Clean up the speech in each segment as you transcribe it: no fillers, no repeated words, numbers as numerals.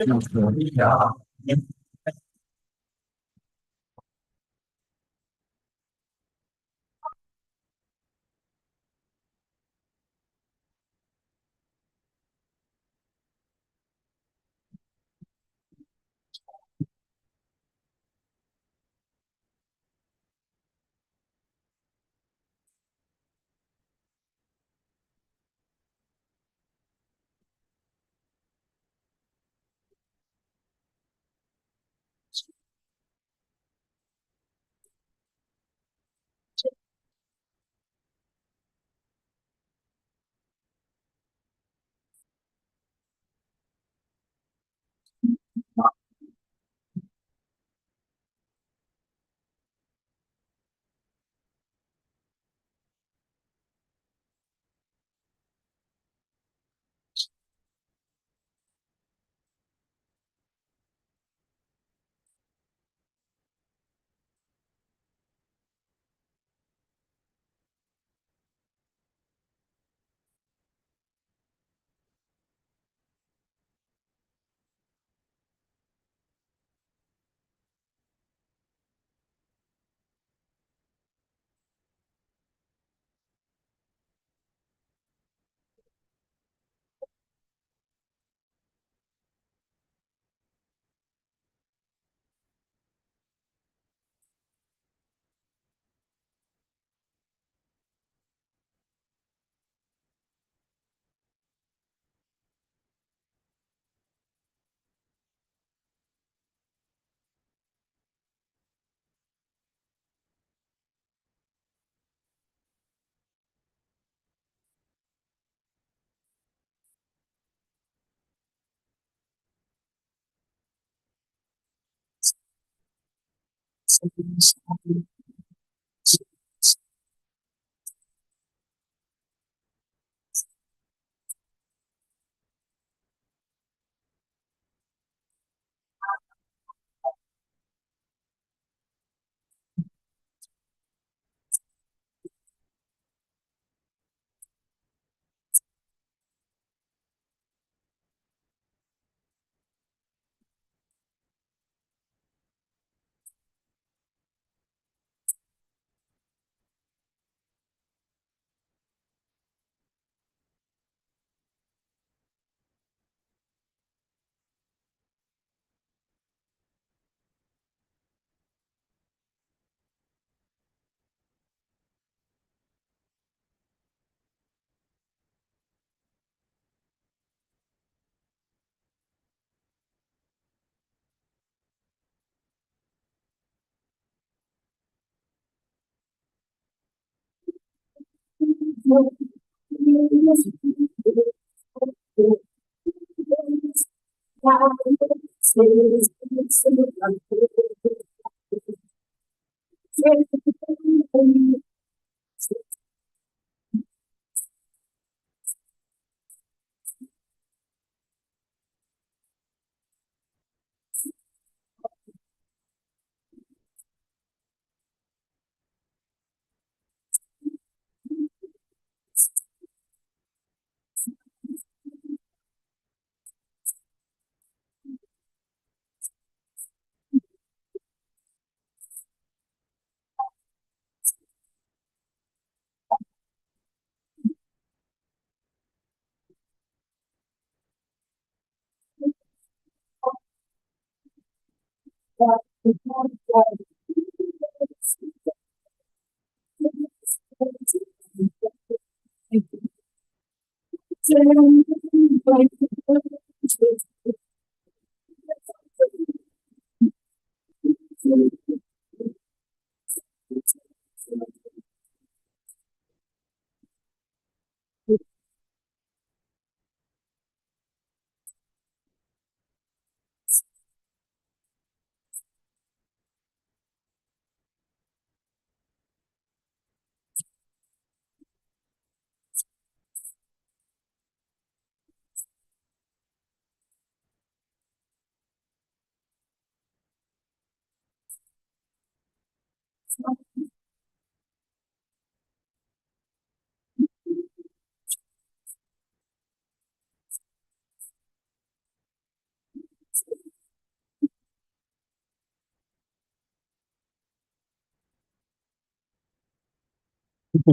Yeah.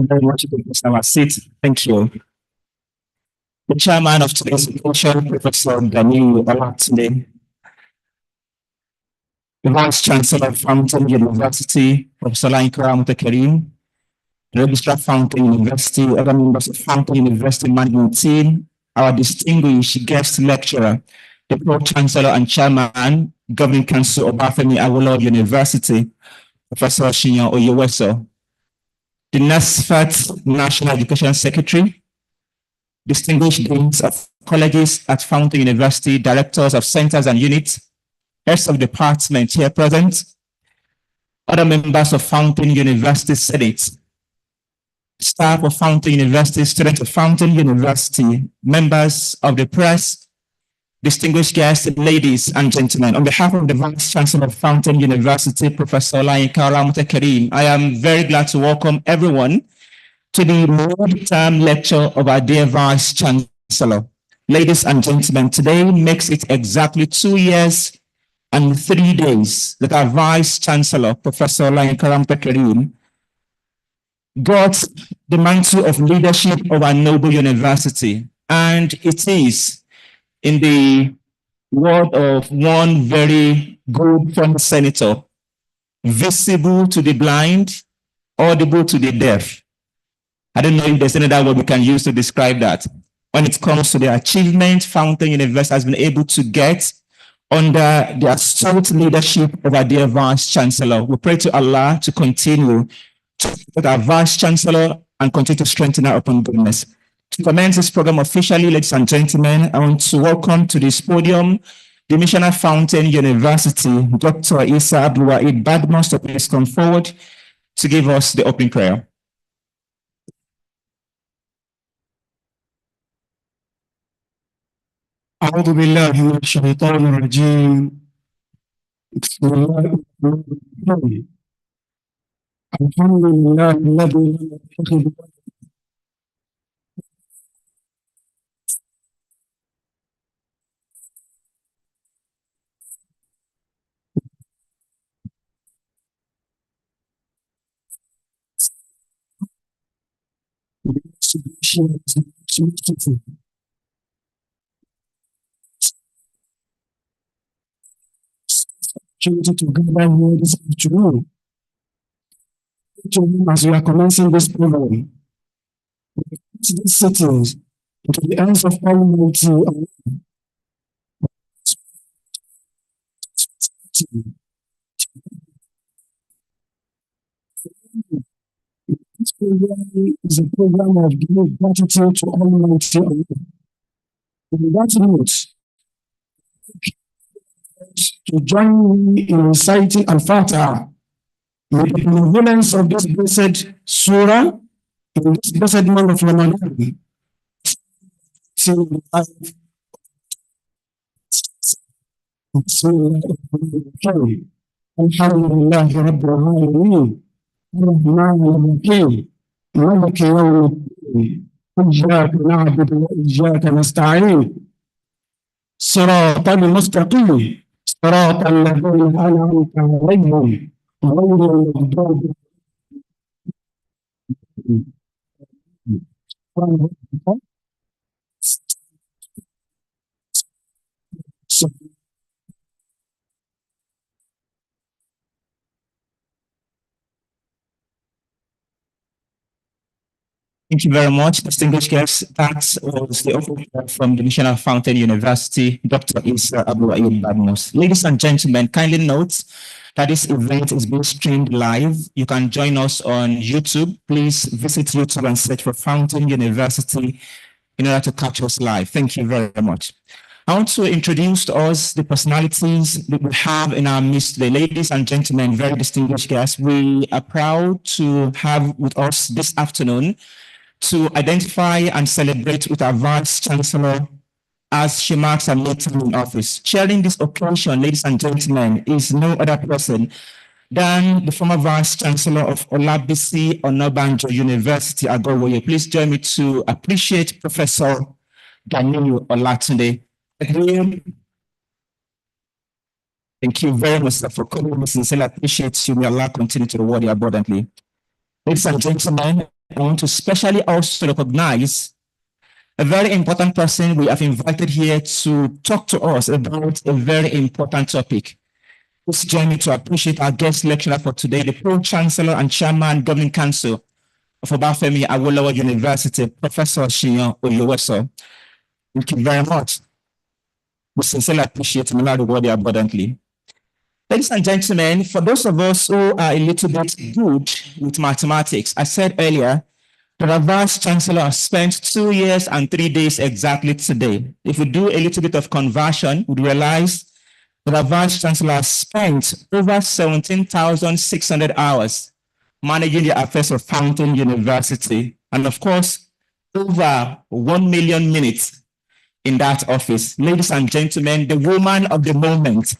you very much. You can please have a seat. Thank you. The chairman of today's occasion, Professor Daniel Olatunde, the Vice Chancellor of Fountain University, Professor Olayinka Ramota Karim, the Registrar of Fountain University, other members of Fountain University management team, our distinguished guest lecturer, the Pro-Chancellor and Chairman, Governing Council of Obafemi Awolowo University, Professor Shinya Oyeweso, the NASFAT National Education Secretary, distinguished deans of colleges at Fountain University, directors of centers and units, heads of department here present, other members of Fountain University Senate, staff of Fountain University, students of Fountain University, members of the press, distinguished guests, ladies and gentlemen, on behalf of the Vice Chancellor of Fountain University, Professor Olayinka Ramota Karim, I am very glad to welcome everyone to the mid-term lecture of our dear Vice Chancellor. Ladies and gentlemen, today makes it exactly 2 years and 3 days that our Vice Chancellor, Professor Olayinka Ramota Karim, got the mantle of leadership of our noble university. And it is, in the word of one very good former senator, visible to the blind, audible to the deaf. I don't know if there's any other word we can use to describe that. When it comes to the achievement Fountain University has been able to get under the astute leadership of our dear Vice Chancellor, we pray to Allah to continue to support our Vice Chancellor and continue to strengthen our open goodness. To commence this program officially, ladies and gentlemen, I want to welcome to this podium the Missioner Fountain University, Dr. Isa Abdulwahid Badmus, to please come forward to give us the opening prayer. أعوذ بالله من الشيطان الرجيم. بسم الله الرحمن الرحيم. الحمد لله الذي لم يتخذ to gather here this afternoon. As we are commencing this program, these cities into the hands of Almighty Allah. This program is a program of giving gratitude to Almighty Allah. On that note, to join me in reciting Al-Fatiha with the benevolence of this blessed surah in this blessed month of Ramadan. Alhamdulillah Rabbil Alamin, Ar-Rahman Ar-Rahim, Maliki Yawm Al-Din, Iyyaka na'budu wa iyyaka nasta'in, Siratal Mustaqim, Siratal Ladzina an'amta 'alayhim, ghayril maghdubi 'alayhim. Thank you very much, distinguished guests. That was the opening from the Missioner Fountain University, Dr. Isa Abdulwahid Badmus. Ladies and gentlemen, kindly note that this event is being streamed live. You can join us on YouTube. Please visit YouTube and search for Fountain University in order to catch us live. Thank you very much. I want to introduce to us the personalities that we have in our midst today. Ladies and gentlemen, very distinguished guests, we are proud to have with us this afternoon to identify and celebrate with our Vice Chancellor as she marks her late term in office. Chairing this occasion, ladies and gentlemen, is no other person than the former Vice Chancellor of Olabisi Onabanjo University, Agowoye. Please join me to appreciate Professor Daniel Olatunde. Thank you very much for coming. We sincerely appreciate you. May Allah continue to reward you abundantly. Ladies and gentlemen, I want to specially also recognize a very important person we have invited here to talk to us about a very important topic. Please join me to appreciate our guest lecturer for today, the Pro-Chancellor and Chairman Governing Council of Obafemi Awolowo University, Professor Shiyan Oyeweso. Thank you very much. We sincerely appreciate him and the word abundantly. Ladies and gentlemen, for those of us who are a little bit good with mathematics, I said earlier that our Vice Chancellor has spent 2 years and 3 days exactly today. If we do a little bit of conversion, we realize that our Vice Chancellor has spent over 17,600 hours managing the affairs of Fountain University, and of course, over 1 million minutes in that office. Ladies and gentlemen, the woman of the moment,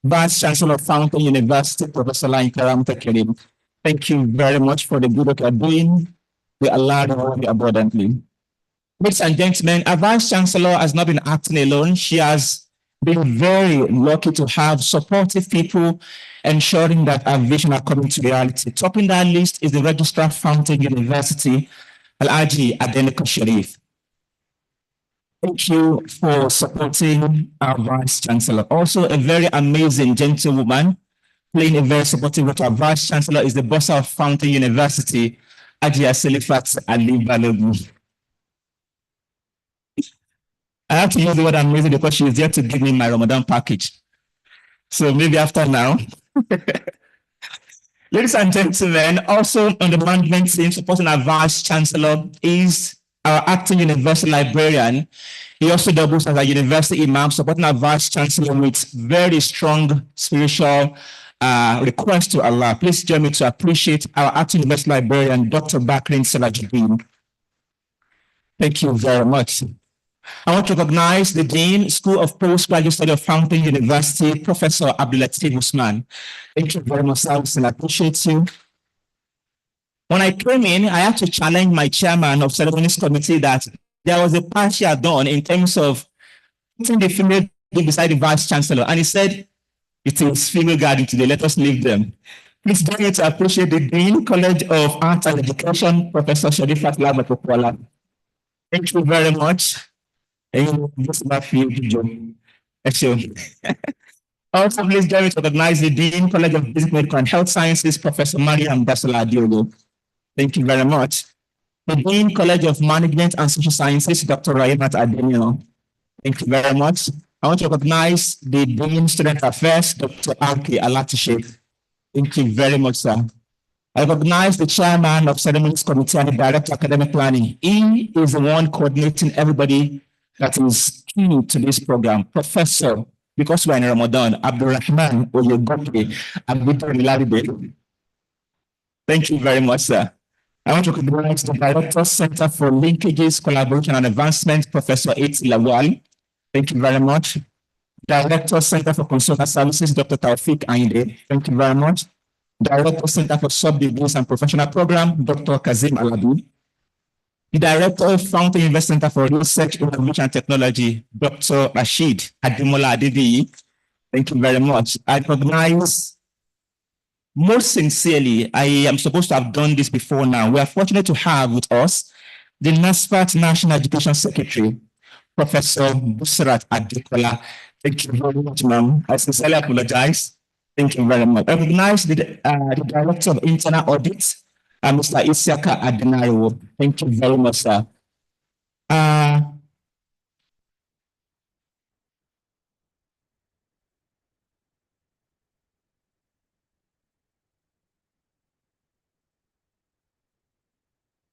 Vice Chancellor of Fountain University, Professor Olayinka Karim. Thank you very much for the good work you're doing. We allow the word abundantly. Ladies and gentlemen, our Vice Chancellor has not been acting alone. She has been very lucky to have supportive people ensuring that our vision are coming to reality. Topping that list is the Registrar of Fountain University, Alhaji Adeniko Sharif. Thank you for supporting our Vice Chancellor. Also, a very amazing gentlewoman playing a very supportive role. Our Vice Chancellor is the boss of Fountain University, Ajia Selifat Ali Balogun. I have to use the word amazing because she is there to give me my Ramadan package. So maybe after now. Ladies and gentlemen, also on the management team supporting our Vice Chancellor is our acting university librarian. He also doubles as a university imam, supporting our Vice Chancellor with very strong spiritual request to Allah. Please join me to appreciate our acting university librarian, Dr. Bakrin Salajudeen. Thank you very much. I want to recognize the Dean, School of Postgraduate Study of Fountain University, Professor Abdulatif Usman. Thank you very much, sir. I appreciate you. When I came in, I had to challenge my chairman of ceremonies committee that there was a part she had done in terms of putting the female beside the Vice Chancellor. And he said, it is female guarding today, let us leave them. Please join me to appreciate the Dean, College of Arts and Education, Professor Sharifat Lamapopola. Thank you very much. Also, please join me to recognize the Dean, College of Basic Medical and Health Sciences, Professor Mariam Basola Diogo. Thank you very much. The Dean, College of Management and Social Sciences, Dr. Rayemat Adenio. Thank you very much. I want to recognize the Dean, Student Affairs, Dr. Alki Alatishe. Thank you very much, sir. I recognize the Chairman of Ceremonies Committee and the Director of Academic Planning. He is the one coordinating everybody that is key to this program. Professor, because we're in Ramadan, Abdulrahman Oyegoke and Thank you very much, sir. I want to recognize the Director Center for Linkages, Collaboration and Advancement, Professor Eti Lawal. Thank you very much. Director Center for Consultant Services, Dr. Taufik Ainde. Thank you very much. Director Center for Sub-Degrees and Professional Program, Dr. Kazim Alabi. The Director of Fountain University Center for Research, Innovation and Technology, Dr. Rashid Adimola Adidi. Thank you very much. I recognize most sincerely, I am supposed to have done this before now. We are fortunate to have with us the NASFAT National Education Secretary, Professor Busrat Adekola. Thank you very much, ma'am. I sincerely apologize. Thank you very much. I recognize the Director of Internal Audit, Mr. Isiaka Adenayo. Thank you very much, sir.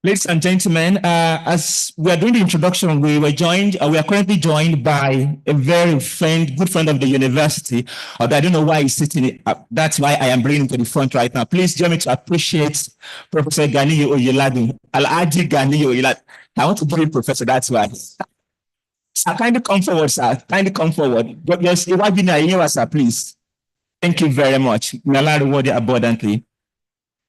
Ladies and gentlemen, as we are doing the introduction, we are currently joined by a very good friend of the university. Although I don't know why he's sitting. That's why I am bringing him to the front right now. Please join me to appreciate Professor Ganiyu Oyeladu, Alhaji Ganiyu Oyeladu. I want to give you Professor. That's why. Sir, kindly come forward, sir. Kindly come forward. But yes, sir, please. Thank you very much. May Allah reward you abundantly.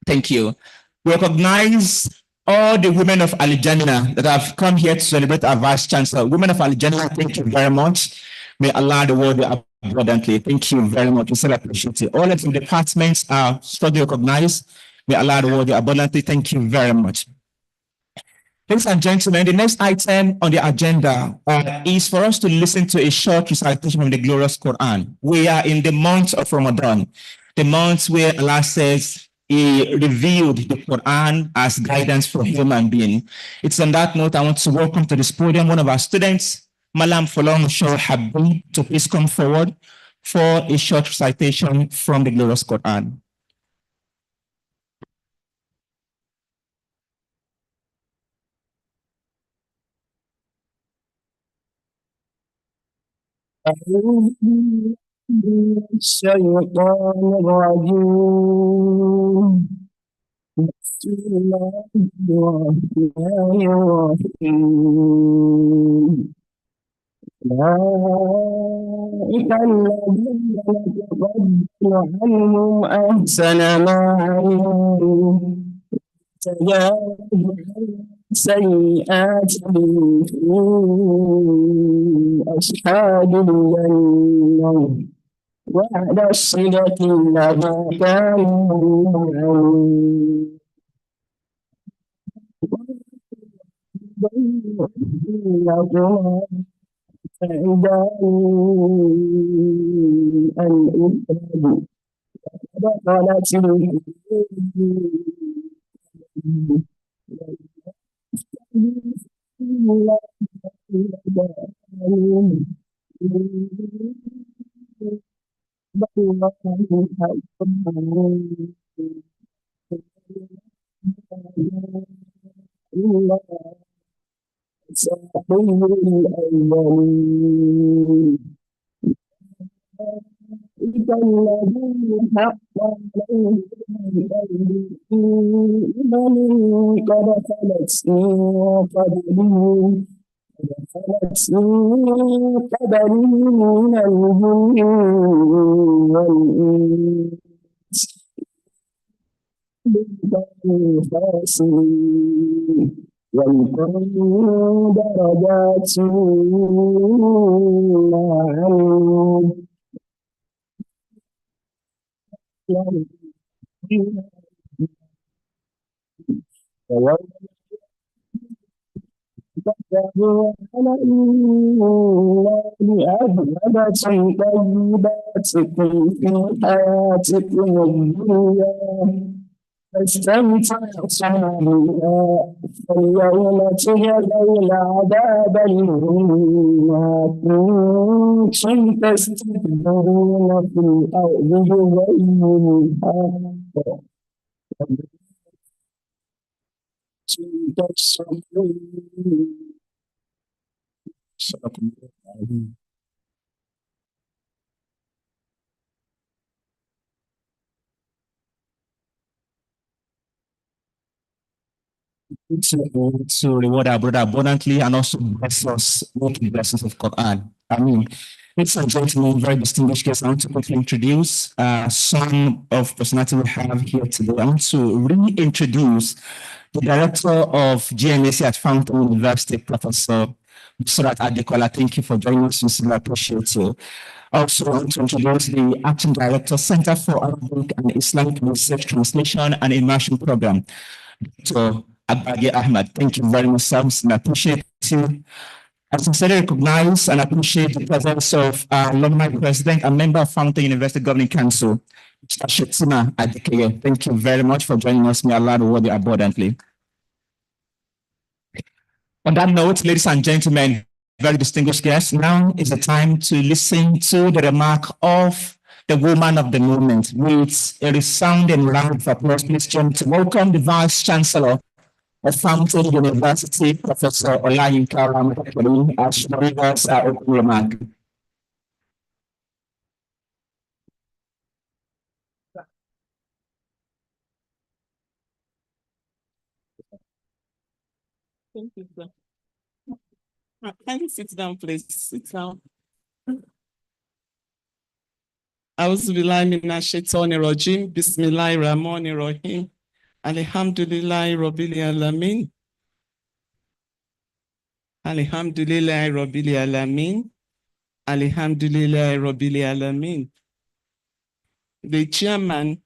Thank you. We recognize all the women of Al-Jannah that have come here to celebrate our Vice Chancellor. Women of Al-Jannah, thank you very much. May Allah reward you abundantly. Thank you very much. We still appreciate it. All of the departments are strongly recognized. May Allah reward you abundantly. Thank you very much. Ladies and gentlemen, the next item on the agenda is for us to listen to a short recitation from the glorious Quran. We are in the month of Ramadan, the month where Allah says He revealed the Quran as guidance for human being. It's on that note I want to welcome to this podium one of our students, Malam Folong Shor Habib, to please come forward for a short recitation from the glorious Quran. أعوذ بالله من الشيطان الرجيم بسم الله الرحمن الرحيم أولئك الذين نتقبل عنهم أحسن ما عملوا تجاوز عن سيئاتهم في أصحاب الجنة وعد الصدق الذي كانوا يوعدون الإفراد دخلت الأولين الذين حق عليهم قد خلت من قبلهم من الجن والإنس بالخاسرين والقوم درجات مما عملوا ويوم كذبوا على الله أذهبتم طيباتكم في حياتكم الدنيا فاستمتعتم بها فاليوم تجزون عذاب بما كنتم تستكبرون في الأرض بغير الحق To reward our brother abundantly and also bless us with the blessings of Quran. I mean, ladies and gentlemen, very distinguished guests, I want to quickly introduce some of personality we have here today. I want to reintroduce the director of GNAC at Fountain University, Professor Surat Adekola. Thank you for joining us. Sincerely appreciate you. Also want to introduce the acting director, Center for Arabic and Islamic Research Translation and Immersion Program, Dr. Abagi Ahmad. Thank you very much, sir. I appreciate you. I sincerely recognize and appreciate the presence of our alumni president and member of Fountain University Governing Council, Mr. Shetima Adekeye. Thank you very much for joining us. May Allah reward you abundantly. On that note, ladies and gentlemen, very distinguished guests, now is the time to listen to the remark of the woman of the moment with a resounding round of applause. Please join to welcome the Vice Chancellor of Fountain University, Professor Olayinka Ramota as she delivers our opening remark. Thank you, sir. Can you sit down, please? Sit down. A'udhu billahi minash shaitani rajim. Bismillahir rahmanir rahim. Alhamdulillahi rabbil alamin. Alhamdulillahi rabbil alamin. Alhamdulillahi rabbil alamin. The chairman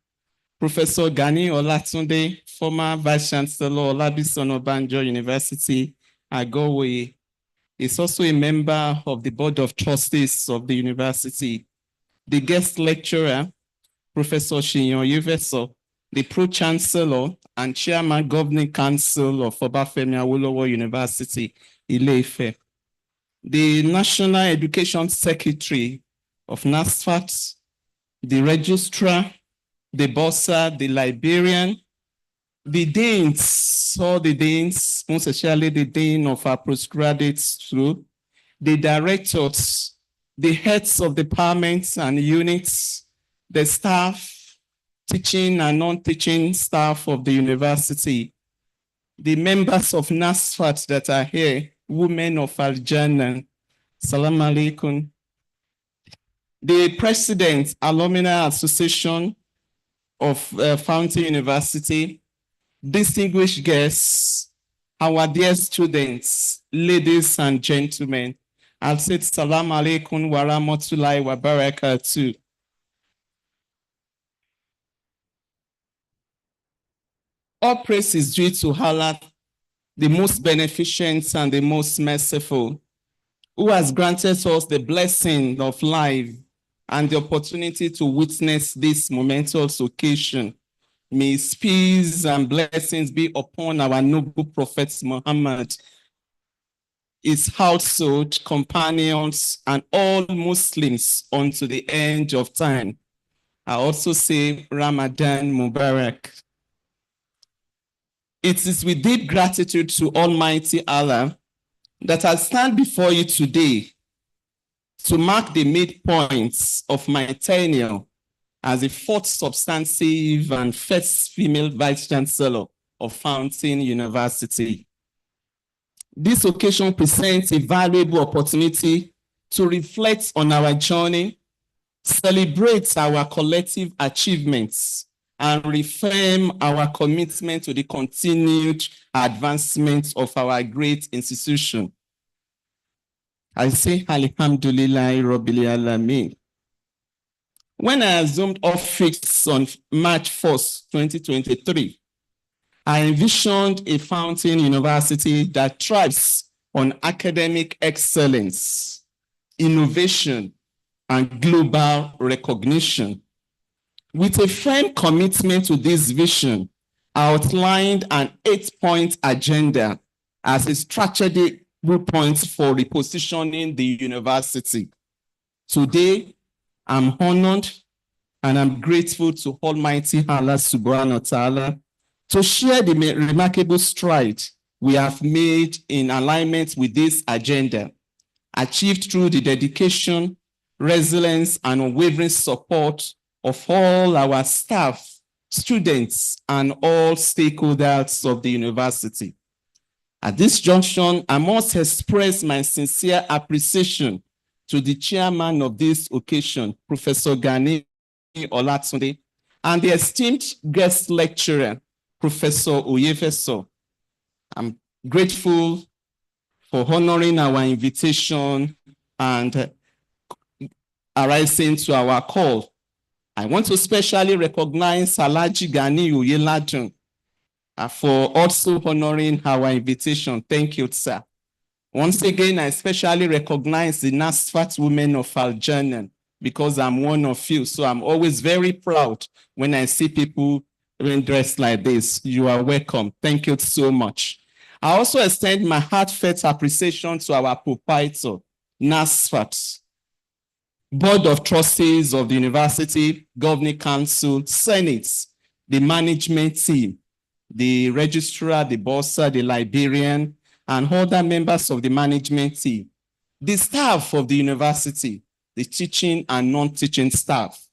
Professor Gani Olatunde, former Vice Chancellor, Olabisi Onabanjo University, Agowe, is also a member of the Board of Trustees of the university. The guest lecturer, Professor Shiyon Yuveso, the Pro-Chancellor and Chairman Governing Council of Obafemi Awolowo University, Ile-Ife. The National Education Secretary of NASFAT, the Registrar, the Bossa, the Librarian, the deans, all the deans, most especially the dean of our postgraduate school, the directors, the heads of departments and units, the staff, teaching and non-teaching staff of the university, the members of NASFAT that are here, women of Al-Jannah, Salam Alaikum, the president, Alumni Association of Fountain University, distinguished guests, our dear students, ladies and gentlemen, I'll say Salam Alaikum wa rahmatullahi wa barakatuh. All praise is due to Allah, the most beneficent and the most merciful, who has granted us the blessing of life and the opportunity to witness this momentous occasion. May his peace and blessings be upon our noble Prophet Muhammad, his household, companions, and all Muslims unto the end of time. I also say Ramadan Mubarak. It is with deep gratitude to Almighty Allah that I stand before you today to mark the midpoints of my tenure as the fourth substantive and first female Vice Chancellor of Fountain University. This occasion presents a valuable opportunity to reflect on our journey, celebrate our collective achievements, and reaffirm our commitment to the continued advancement of our great institution. I say Alhamdulillah Rabbil Alameen. When I assumed office on March 1st, 2023, I envisioned a Fountain University that thrives on academic excellence, innovation, and global recognition. With a firm commitment to this vision, I outlined an 8-point agenda as a strategic point for repositioning the university. Today, I'm honored and I'm grateful to Almighty Allah Subhanahu wa Ta'ala to share the remarkable stride we have made in alignment with this agenda, achieved through the dedication, resilience, and unwavering support of all our staff, students, and all stakeholders of the university. At this junction, I must express my sincere appreciation to the chairman of this occasion, Professor Gani Olatunde, and the esteemed guest lecturer, Professor Oyefeso. I'm grateful for honoring our invitation and arising to our call. I want to especially recognize Alhaji Gani Oyeladun for also honoring our invitation. Thank you, sir. Once again, I especially recognize the NASFAT women of Al-Jannah because I'm one of you. So I'm always very proud when I see people dressed like this. You are welcome. Thank you so much. I also extend my heartfelt appreciation to our proprietor, NASFAT, Board of Trustees of the University, Governing Council, Senate, the management team, the registrar, the bossa, the librarian, and other members of the management team, the staff of the university, the teaching and non-teaching staff,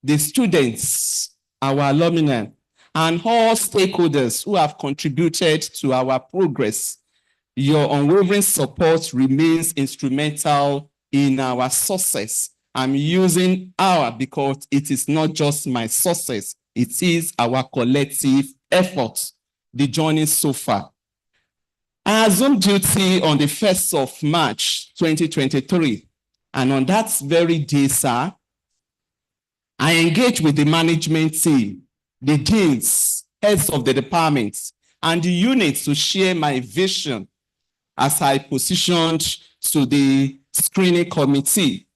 the students, our alumni, and all stakeholders who have contributed to our progress. Your unwavering support remains instrumental in our success. I'm using our because it is not just my success, it is our collective effort, the journey so far. I assumed duty on the 1st of March, 2023. And on that very day, sir, I engaged with the management team the deans, heads of the departments, and the units to share my vision as I positioned to the screening committee,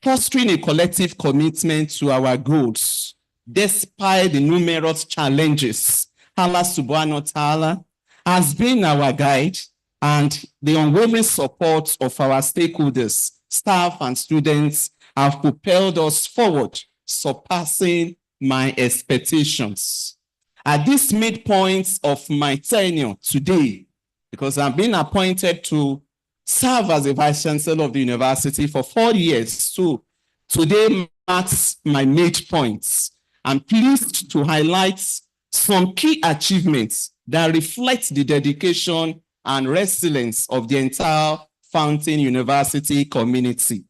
fostering a collective commitment to our goals, despite the numerous challenges. Allah subhanahu wa ta'ala has been our guide, and the unwavering support of our stakeholders, staff, and students have propelled us forward, surpassing my expectations. At this midpoint of my tenure today, because I've been appointed to serve as the Vice Chancellor of the university for 4 years, so today marks my midpoint. I'm pleased to highlight some key achievements that reflect the dedication and resilience of the entire Fountain University community.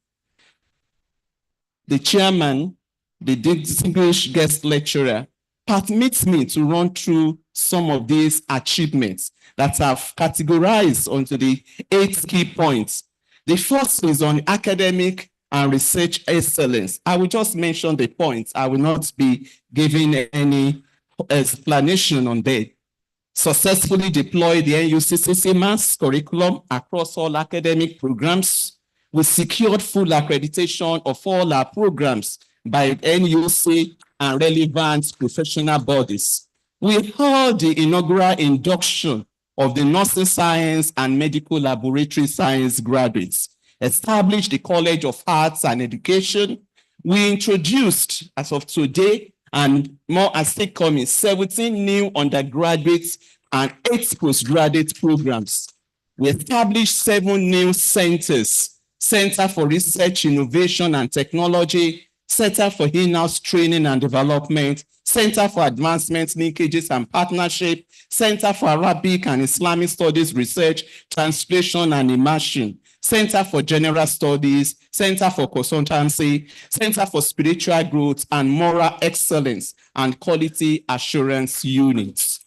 The chairman, the distinguished guest lecturer, permits me to run through some of these achievements that I've categorized onto the 8 key points. The first is on academic and research excellence. I will just mention the points. I will not be giving any explanation on that. Successfully deployed the NUCCC mass curriculum across all academic programs. We secured full accreditation of all our programs by NUC and relevant professional bodies. We held the inaugural induction of the nursing science and medical laboratory science graduates, established the College of Arts and Education. We introduced, as of today, and more as they come in, 17 new undergraduate and 8 postgraduate programs. We established 7 new centers: Center for Research, Innovation and Technology, Center for In-house Training and Development, Center for Advancement, Linkages and Partnership, Center for Arabic and Islamic Studies Research, Translation and Immersion, Center for General Studies, Center for Consultancy, Center for Spiritual Growth and Moral Excellence, and Quality Assurance Units.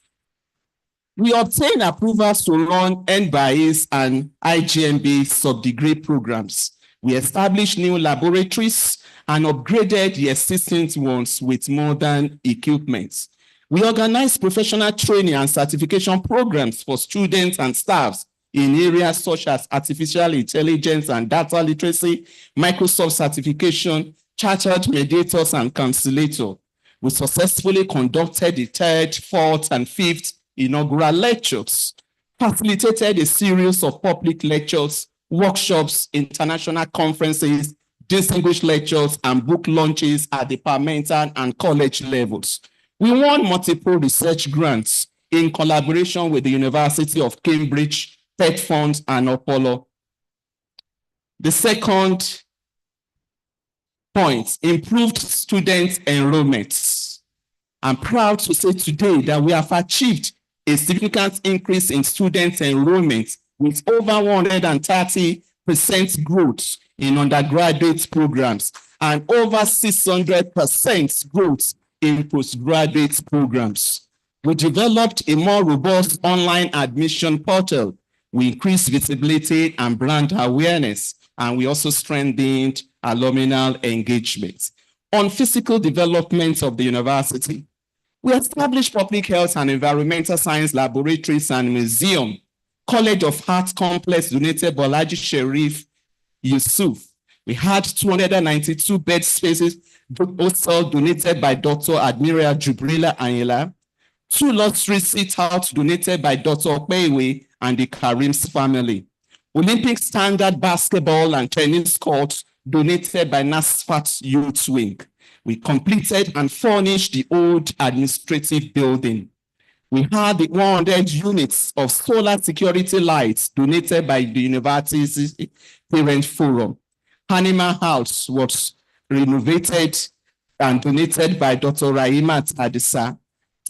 We obtained approvals to run NBIS and IGMB sub-degree programs. We established new laboratories and upgraded the existing ones with modern equipment. We organized professional training and certification programs for students and staffs in areas such as artificial intelligence and data literacy, Microsoft certification, chartered mediators, and counselators. We successfully conducted the 3rd, 4th, and 5th inaugural lectures, facilitated a series of public lectures, workshops, international conferences, distinguished lectures, and book launches at departmental and college levels. We won multiple research grants in collaboration with the University of Cambridge, Tech Funds, and Apollo. The second point, improved student enrollment. I'm proud to say today that we have achieved a significant increase in student enrollment with over 130% growth in undergraduate programs and over 600% growth in postgraduate programs. We developed a more robust online admission portal. We increased visibility and brand awareness, and we also strengthened alumni engagement. On physical development of the university, we established public health and environmental science laboratories and museum, College of Arts complex donated by Alhaji Sherif Yusuf. We had 292 bed spaces, hostel donated by Dr. Admiral Jubrila Anyela, 2 luxury sit-outs donated by Dr. Okpewe and the Karim's family, Olympic standard basketball and tennis courts donated by NASFAT Youth Wing. We completed and furnished the old administrative building. We had the 100 units of solar security lights donated by the university's parent forum. Animal House was renovated and donated by Dr. Raimat Adisa.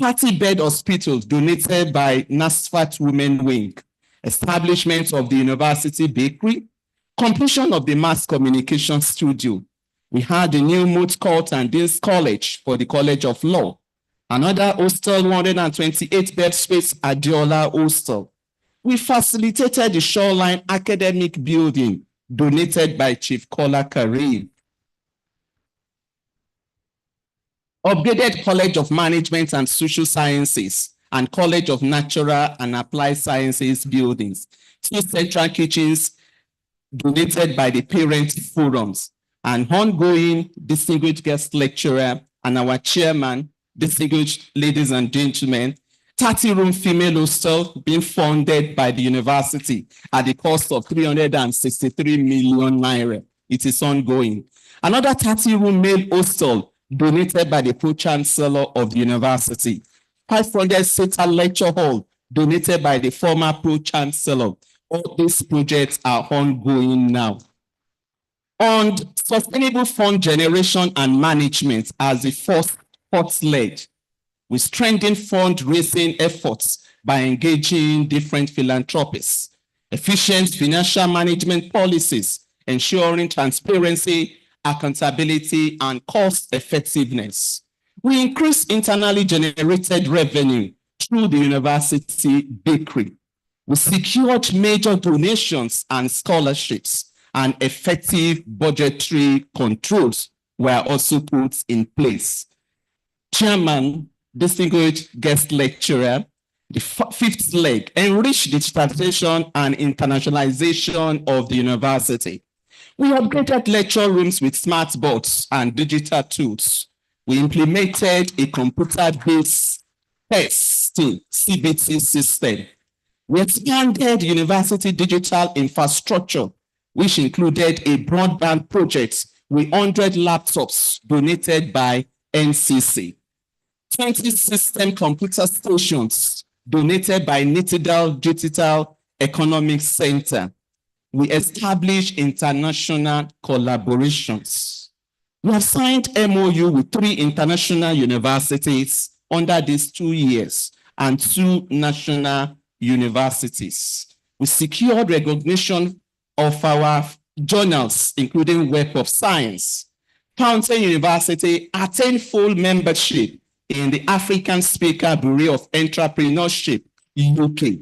30-bed hospitals donated by NASFAT Women Wing. Establishment of the university bakery. Completion of the mass communication studio. We had a new moot court and Dean's College for the College of Law. Another hostel, 128-bed space, Adiola Hostel. We facilitated the Shoreline Academic Building, donated by Chief Kola Karim. upgraded College of Management and Social Sciences and College of Natural and Applied Sciences buildings, 2 central kitchens donated by the parent forums, and ongoing distinguished guest lecturer and our chairman, distinguished ladies and gentlemen, 30-room female hostel being funded by the university at the cost of 363 million naira. It is ongoing. Another 30-room male hostel donated by the pro-chancellor of the university. 500-seater lecture hall donated by the former pro-chancellor. All these projects are ongoing now. On sustainable fund generation and management as the fourth leg, we strengthen fundraising efforts by engaging different philanthropists, efficient financial management policies, ensuring transparency, accountability, and cost effectiveness. We increase internally generated revenue through the university bakery. We secured major donations and scholarships, and effective budgetary controls were also put in place. Chairman, distinguished guest lecturer, the fifth leg, enrich digitalization and internationalization of the university. We upgraded lecture rooms with smart boards and digital tools. We implemented a computer-based testing CBT system. We expanded university digital infrastructure, which included a broadband project with 100 laptops donated by NCC. 20 system computer stations donated by Nitidal Digital Economic Center. We established international collaborations. We have signed MOU with 3 international universities under these 2 years and 2 national universities. We secured recognition of our journals, including Web of Science. Fountain University attained full membership in the African Speaker Bureau of Entrepreneurship, UK.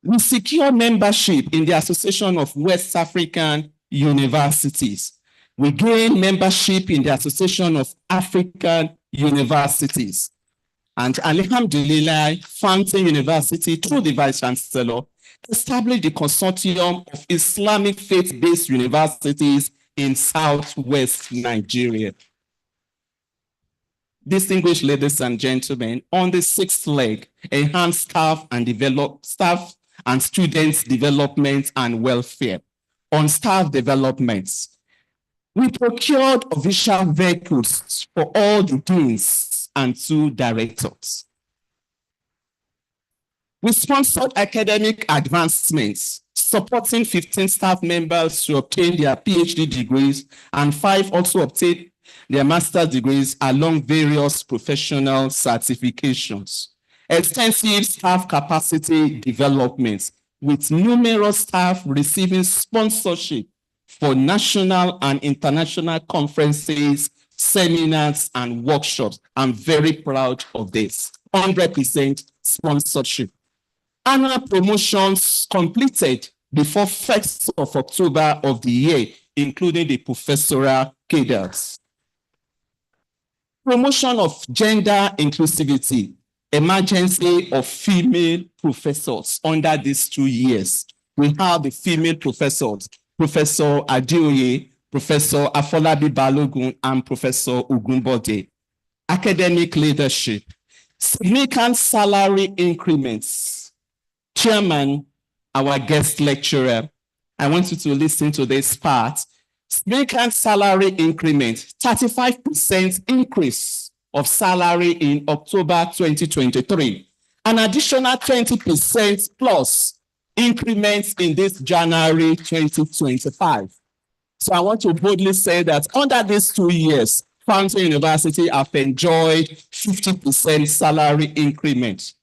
We secure membership in the Association of West African Universities. We gain membership in the Association of African Universities. And alhamdulillah, Fountain University, through the Vice Chancellor, established the consortium of Islamic faith-based universities in Southwest Nigeria. Distinguished ladies and gentlemen, on the 6th leg, enhance staff and students' development and welfare. On staff developments, we procured official vehicles for all the deans and 2 directors. We sponsored academic advancements, supporting 15 staff members to obtain their PhD degrees, and 5 also obtained their master's degrees along various professional certifications. Extensive staff capacity developments, with numerous staff receiving sponsorship for national and international conferences, seminars, and workshops. I'm very proud of this. 100% sponsorship. Annual promotions completed before 1st of October of the year, including the professorial cadres. Promotion of gender inclusivity, emergency of female professors under these 2 years. We have the female professors, Professor Adeoye, Professor Afolabi Balogun, and Professor Ogunbode. Academic leadership, significant salary increments. Chairman, our guest lecturer, I want you to listen to this part. Significant salary increment, 35% increase of salary in October 2023. An additional 20% plus increments in this January 2025. So I want to boldly say that under these 2 years, Fountain University have enjoyed 50% salary increment.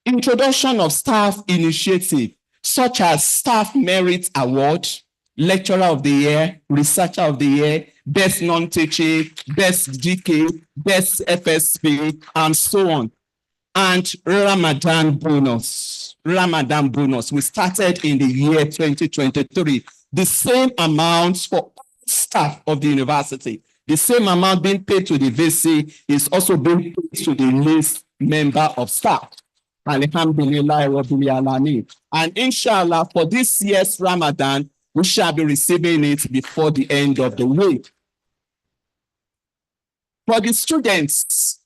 Introduction of staff initiative, such as Staff Merit Award, Lecturer of the Year, Researcher of the Year, Best Non-Teaching, Best GK, Best FSP, and so on. And Ramadan bonus. Ramadan bonus. We started in the year 2023. The same amount for all staff of the university. The same amount being paid to the VC is also being paid to the least member of staff. Alhamdulillah, Rabbil Alameen. And inshallah, for this year's Ramadan, we shall be receiving it before the end of the week. For the students,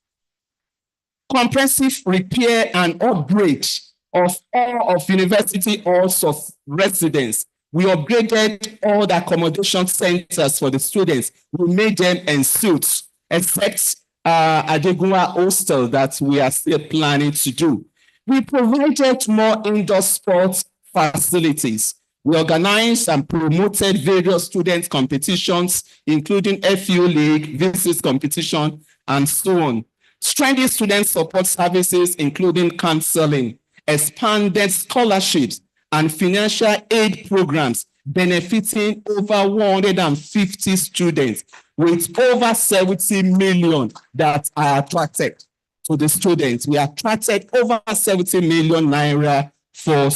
comprehensive repair and upgrade of all of university halls of residence. We upgraded all the accommodation centers for the students. We made them en suite, except Adegunwa Hostel that we are still planning to do. We provided more indoor sports facilities. We organized and promoted various student competitions, including FU League, VCS competition, and so on. Strengthened student support services, including counseling, expanded scholarships, and financial aid programs benefiting over 150 students, with over 70 million that are attracted to the students. We attracted over 70 million naira for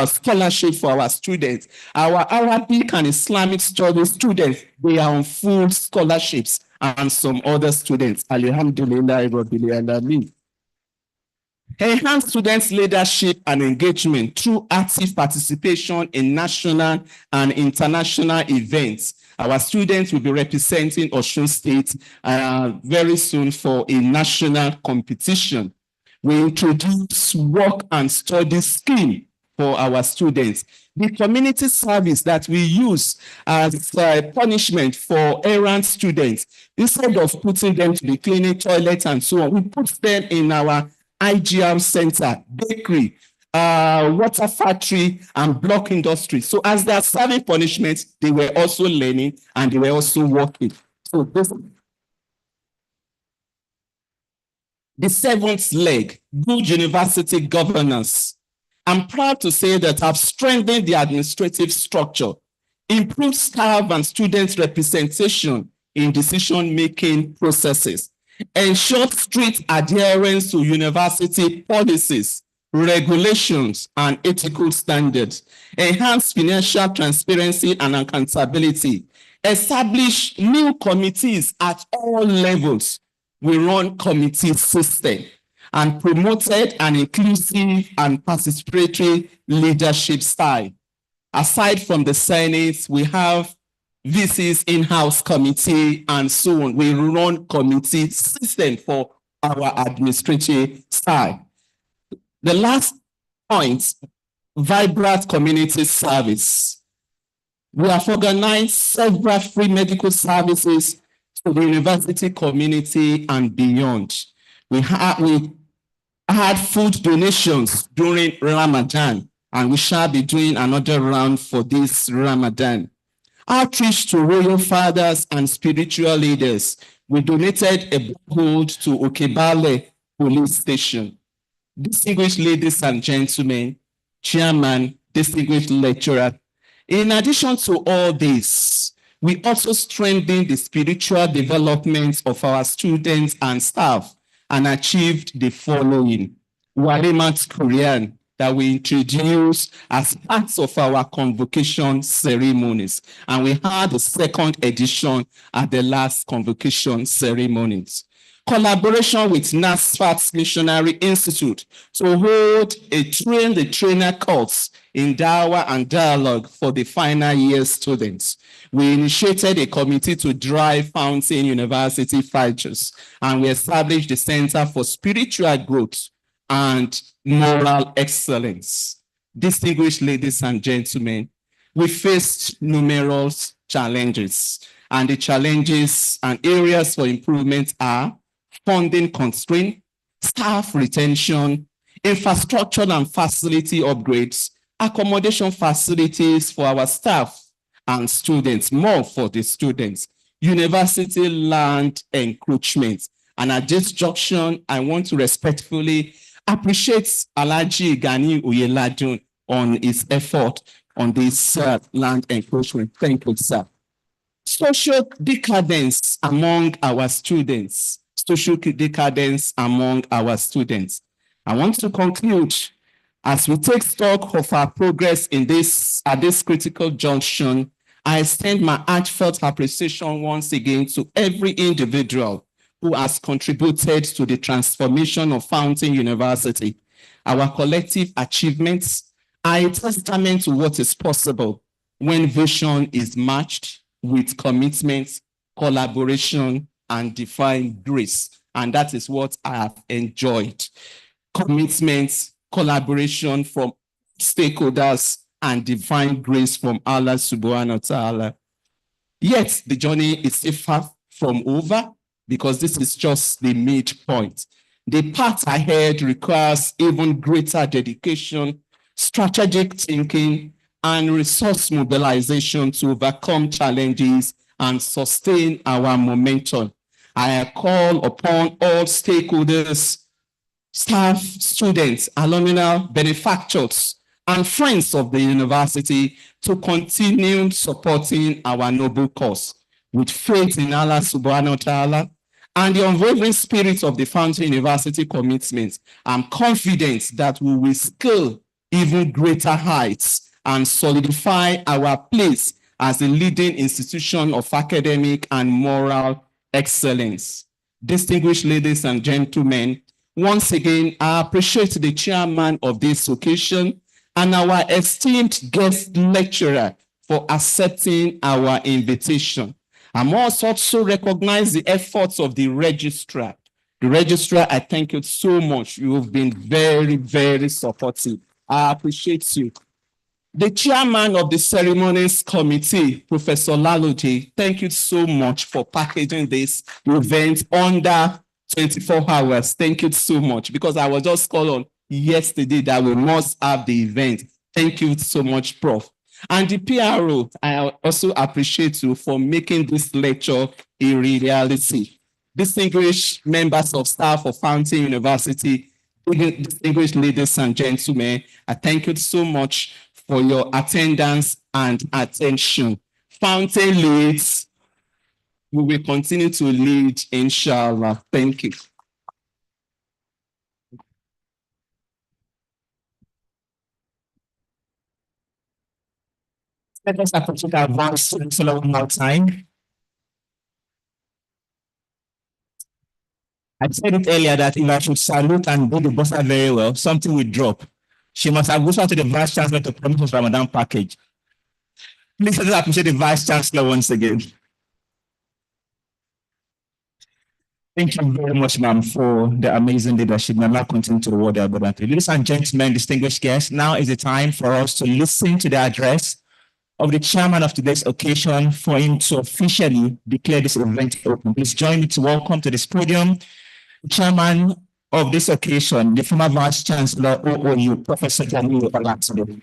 scholarship for our students. Our Arabic and Islamic studies students, they are on full scholarships, and some other students. Alhamdulillah, Rabbil Alameen. Enhance students' leadership and engagement through active participation in national and international events. Our students will be representing Osun State very soon for a national competition. We introduce work and study scheme for our students. The community service that we use as punishment for errant students, instead of putting them to be cleaning toilets and so on, we put them in our IGR center, bakery, water factory, and block industry. So as they are serving punishment, they were also learning and they were also working. So this, the seventh leg, good university governance. I'm proud to say that I've strengthened the administrative structure, improved staff and students' representation in decision-making processes, ensured strict adherence to university policies, regulations, and ethical standards, enhanced financial transparency and accountability, established new committees at all levels. We run committee system, and promoted an inclusive and participatory leadership style. Aside from the Senate, we have VC's in-house committee and so on. We run committee system for our administrative style. The last point, vibrant community service. We have organized several free medical services to the university community and beyond. We had food donations during Ramadan, and we shall be doing another round for this Ramadan. Outreach to royal fathers and spiritual leaders. We donated a boat to Okebale police station. Distinguished ladies and gentlemen, chairman, distinguished lecturer, in addition to all this, we also strengthened the spiritual development of our students and staff and achieved the following. Walimat Quran that we introduced as part of our convocation ceremonies. And we had the second edition at the last convocation ceremonies. Collaboration with NASFAT's Missionary Institute to hold a train the trainer course in Dawah and Dialogue for the final year students. We initiated a committee to drive Fountain University Fighters, and we established the Center for Spiritual Growth and Moral Excellence. Distinguished ladies and gentlemen, we faced numerous challenges, and the challenges and areas for improvement are funding constraint, staff retention, infrastructure and facility upgrades, accommodation facilities for our staff and students, more for the students, university land encroachment. And at this junction, I want to respectfully appreciate Alhaji Gani Oyeladun on his effort on this land encroachment. Thank you, sir. Social decadence among our students. Social decadence among our students. I want to conclude as we take stock of our progress in this at this critical junction. I extend my heartfelt appreciation once again to every individual who has contributed to the transformation of Fountain University. Our collective achievements are a testament to what is possible when vision is matched with commitment, collaboration, and divine grace. And that is what I have enjoyed. Commitment, collaboration from stakeholders, and divine grace from Allah subhanahu wa ta'ala. Yet the journey is still far from over because this is just the midpoint. The path ahead requires even greater dedication, strategic thinking, and resource mobilization to overcome challenges and sustain our momentum. I call upon all stakeholders, staff, students, alumni, benefactors, and friends of the university to continue supporting our noble cause with faith in Allah subhanahu wa ta'ala and the unwavering spirit of the Fountain University commitment. I'm confident that we will scale even greater heights and solidify our place as a leading institution of academic and moral excellence. Distinguished ladies and gentlemen, once again, I appreciate the chairman of this occasion and our esteemed guest lecturer for accepting our invitation. I must also recognize the efforts of the registrar. The registrar, I thank you so much. You've been very, very supportive. I appreciate you. The chairman of the ceremonies committee, Professor Laloje, thank you so much for packaging this event under 24 hours. Thank you so much, because I was just called on yesterday that we must have the event. Thank you so much, Prof. And the PRO, I also appreciate you for making this lecture a reality. Distinguished members of staff of Fountain University, distinguished ladies and gentlemen, I thank you so much for your attendance and attention. Fountain leads. We will continue to lead, inshallah. Thank you. Let us appreciate our Vice Chancellor one more time. I said it earlier that if I should salute and do the bossa very well, something will drop. She must have gone to the Vice Chancellor to promise us Ramadan package. Please let us appreciate the Vice Chancellor once again. Thank you very much, ma'am, for the amazing leadership. May Allah continue to reward you abundantly. Ladies and gentlemen, distinguished guests, now is the time for us to listen to the address of the chairman of today's occasion for him to officially declare this event open. Please join me to welcome to this podium the chairman of this occasion, the former Vice Chancellor OOU, Professor Karim Olayinka.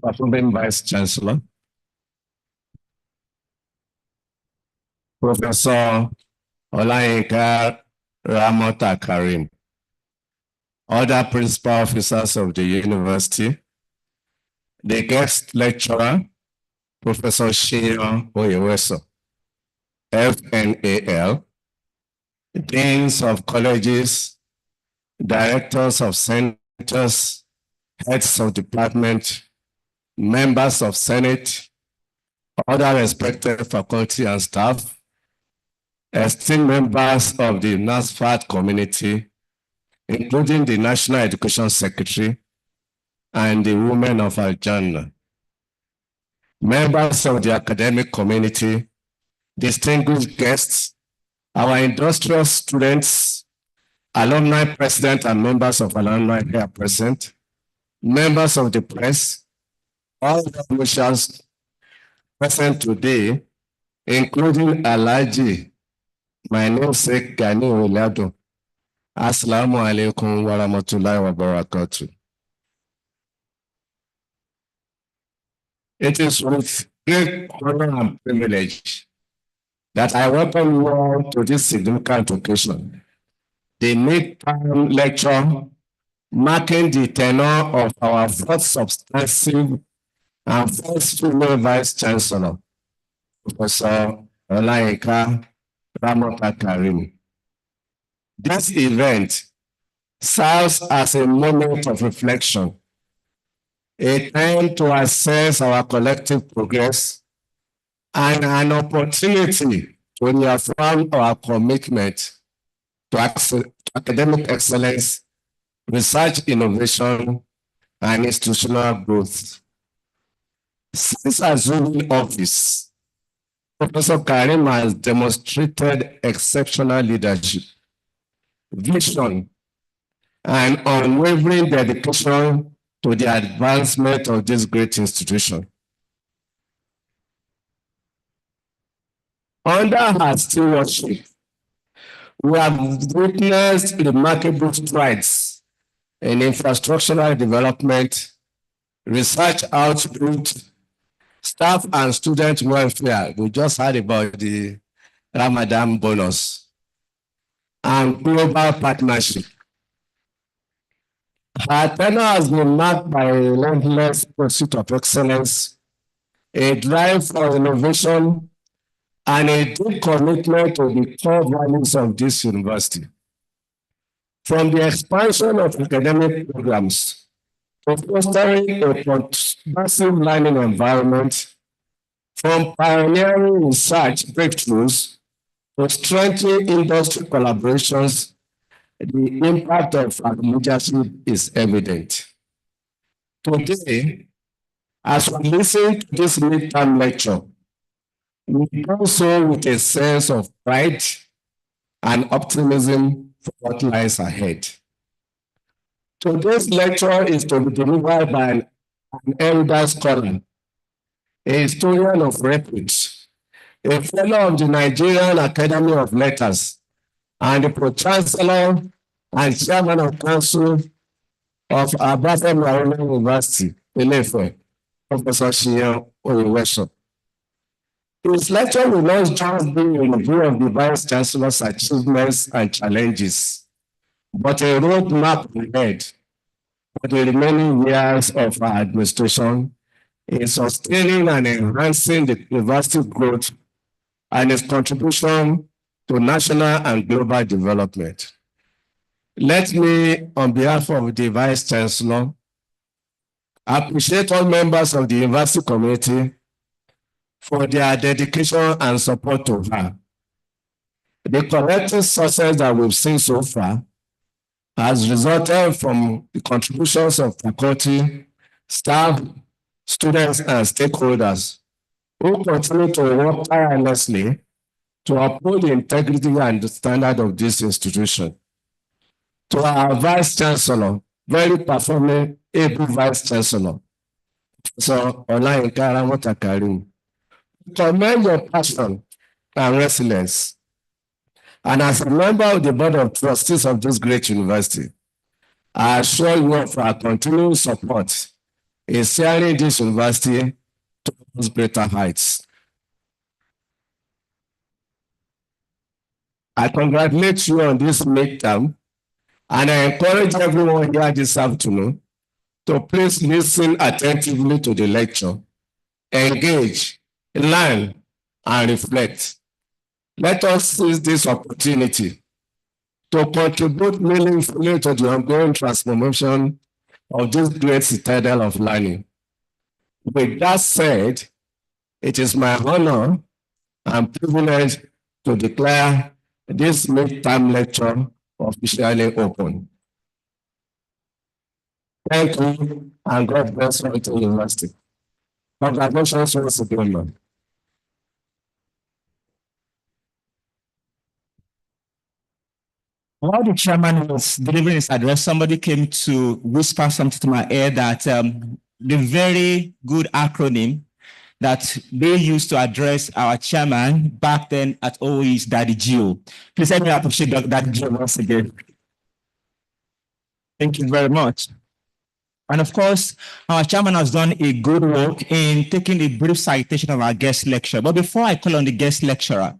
Performing Vice Chancellor, Professor Olayinka Ramota Karim, other principal officers of the university, the guest lecturer, Professor Shion Oyeweso, FNAL, deans of colleges, directors of centers, heads of department, members of Senate, other respected faculty and staff, esteemed members of the NASFAT community, including the National Education Secretary and the Women of Al-Jannah, members of the academic community, distinguished guests, our industrious students, alumni president and members of alumni here present, members of the press, all the officials present today, including Alhaji, my namesake Gani Olado. Assalamu alaikum wa rahmatullahi wa barakatuh. It is with great honor and privilege that I welcome you all to this significant occasion, the midterm lecture marking the tenure of our first substantive and first female Vice Chancellor, Professor Olayinka Ramota Karim. This event serves as a moment of reflection, a time to assess our collective progress, and an opportunity to reaffirm our commitment to academic excellence, research innovation, and institutional growth. Since assuming office, Professor Karim has demonstrated exceptional leadership, vision, and unwavering dedication to the advancement of this great institution. Under her stewardship, we have witnessed remarkable strides in infrastructural development, research output, staff and student welfare. We just heard about the Ramadan bonus and global partnership. Her tenure has been marked by a relentless pursuit of excellence, a drive for innovation, and a deep commitment to the core values of this university. From the expansion of academic programs to fostering a conducive learning environment, from pioneering research breakthroughs to strengthening industry collaborations, the impact of our leadership is evident. Today, as we listen to this midterm lecture, we do so with a sense of pride and optimism for what lies ahead. Today's lecture is to be delivered by an elder scholar, a historian of repute, a fellow of the Nigerian Academy of Letters, and the Pro-Chancellor and Chairman of Council of Abafem University, Ilefe, Professor Shiyan Oyewesho. His lecture will not just be a review of the Vice Chancellor's achievements and challenges, but a roadmap ahead for the remaining years of our administration in sustaining and enhancing the university growth and its contribution to national and global development. Let me, on behalf of the Vice Chancellor, appreciate all members of the university community for their dedication and support to her. The collective success that we've seen so far has resulted from the contributions of faculty, staff, students, and stakeholders who continue to work tirelessly to uphold the integrity and the standard of this institution. To our Vice Chancellor, very performing, able Vice Chancellor, Professor Olayinka Ramota Karim, commend your passion and resilience. And as a member of the Board of Trustees of this great university, I assure you of our continuing support in steering this university towards greater heights. I congratulate you on this midterm, and I encourage everyone here this afternoon to please listen attentively to the lecture, engage, learn, and reflect. Let us seize this opportunity to contribute meaningfully to the ongoing transformation of this great citadel of learning. With that said, it is my honor and privilege to declare this midterm lecture officially open. Thank you, and God bless Ramota University. Congratulations once again, Lord. While the chairman was delivering his address, somebody came to whisper something to my ear that the very good acronym that they used to address our chairman back then at OE is Daddy Gio. Please let me appreciate Daddy Gio once again. Thank you very much. And of course, our chairman has done a good work in taking a brief citation of our guest lecturer. But before I call on the guest lecturer,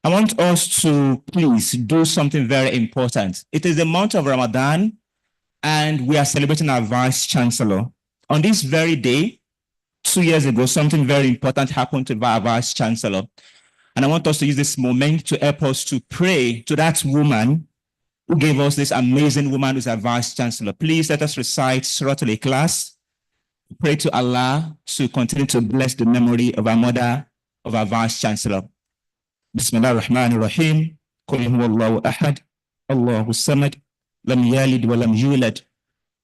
I want us to please do something very important. It is the month of Ramadan, and we are celebrating our Vice Chancellor. On this very day, 2 years ago, something very important happened to our Vice Chancellor. And I want us to use this moment to help us to pray to that woman who gave us this amazing woman who's our Vice Chancellor. Please let us recite Surah Al-Ikhlas. Pray to Allah to continue to bless the memory of our mother, of our Vice Chancellor. Bismillah ar-Rahman ar-Rahim. Qul huwallahu ahad. Allahu samad. Lam yalid wa lam yulad.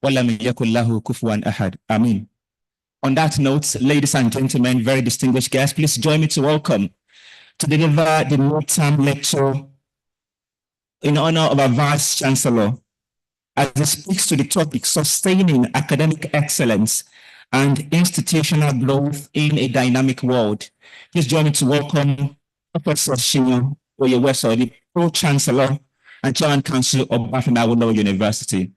Wa lam yakul lahu kufuwan ahad. Amin. On that note, ladies and gentlemen, very distinguished guests, please join me to welcome to deliver the midterm lecture in honor of our Vice Chancellor as he speaks to the topic sustaining academic excellence and institutional growth in a dynamic world. Please join me to welcome Professor Shinyo Oyeweso, the Pro-Chancellor and Chairman Council of Bafinawo University.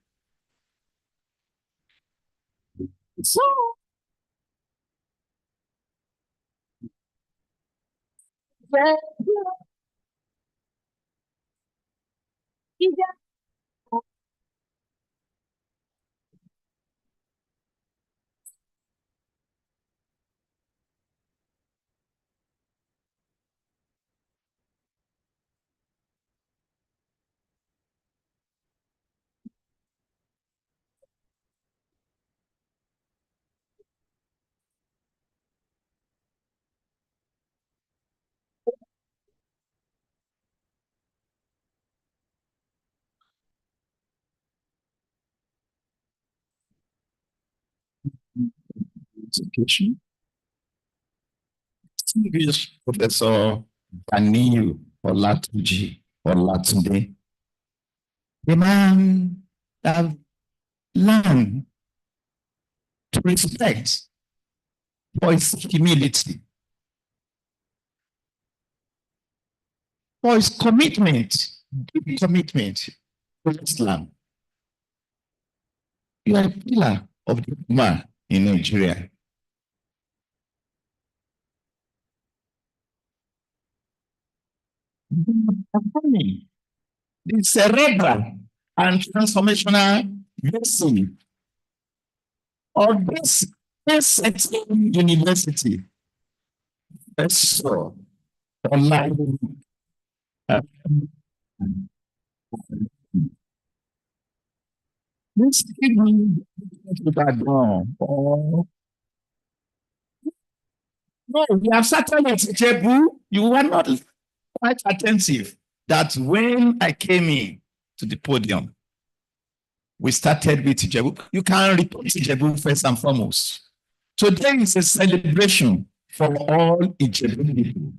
Education. Distinguished Professor Daniel Olatunji Olatunde, the man that learned to respect for his humility, for his commitment, deep commitment to Islam. You are a pillar of the Ummah in Nigeria. The cerebral and transformational blessing of this university. So, online. This no, we have started at Jebu. You were not quite attentive that when I came in to the podium, we started with Jebu. You can report Jebu first and foremost. Today is a celebration for all Ijebu people.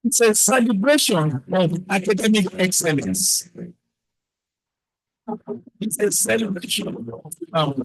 It's a celebration of academic excellence. It's a celebration of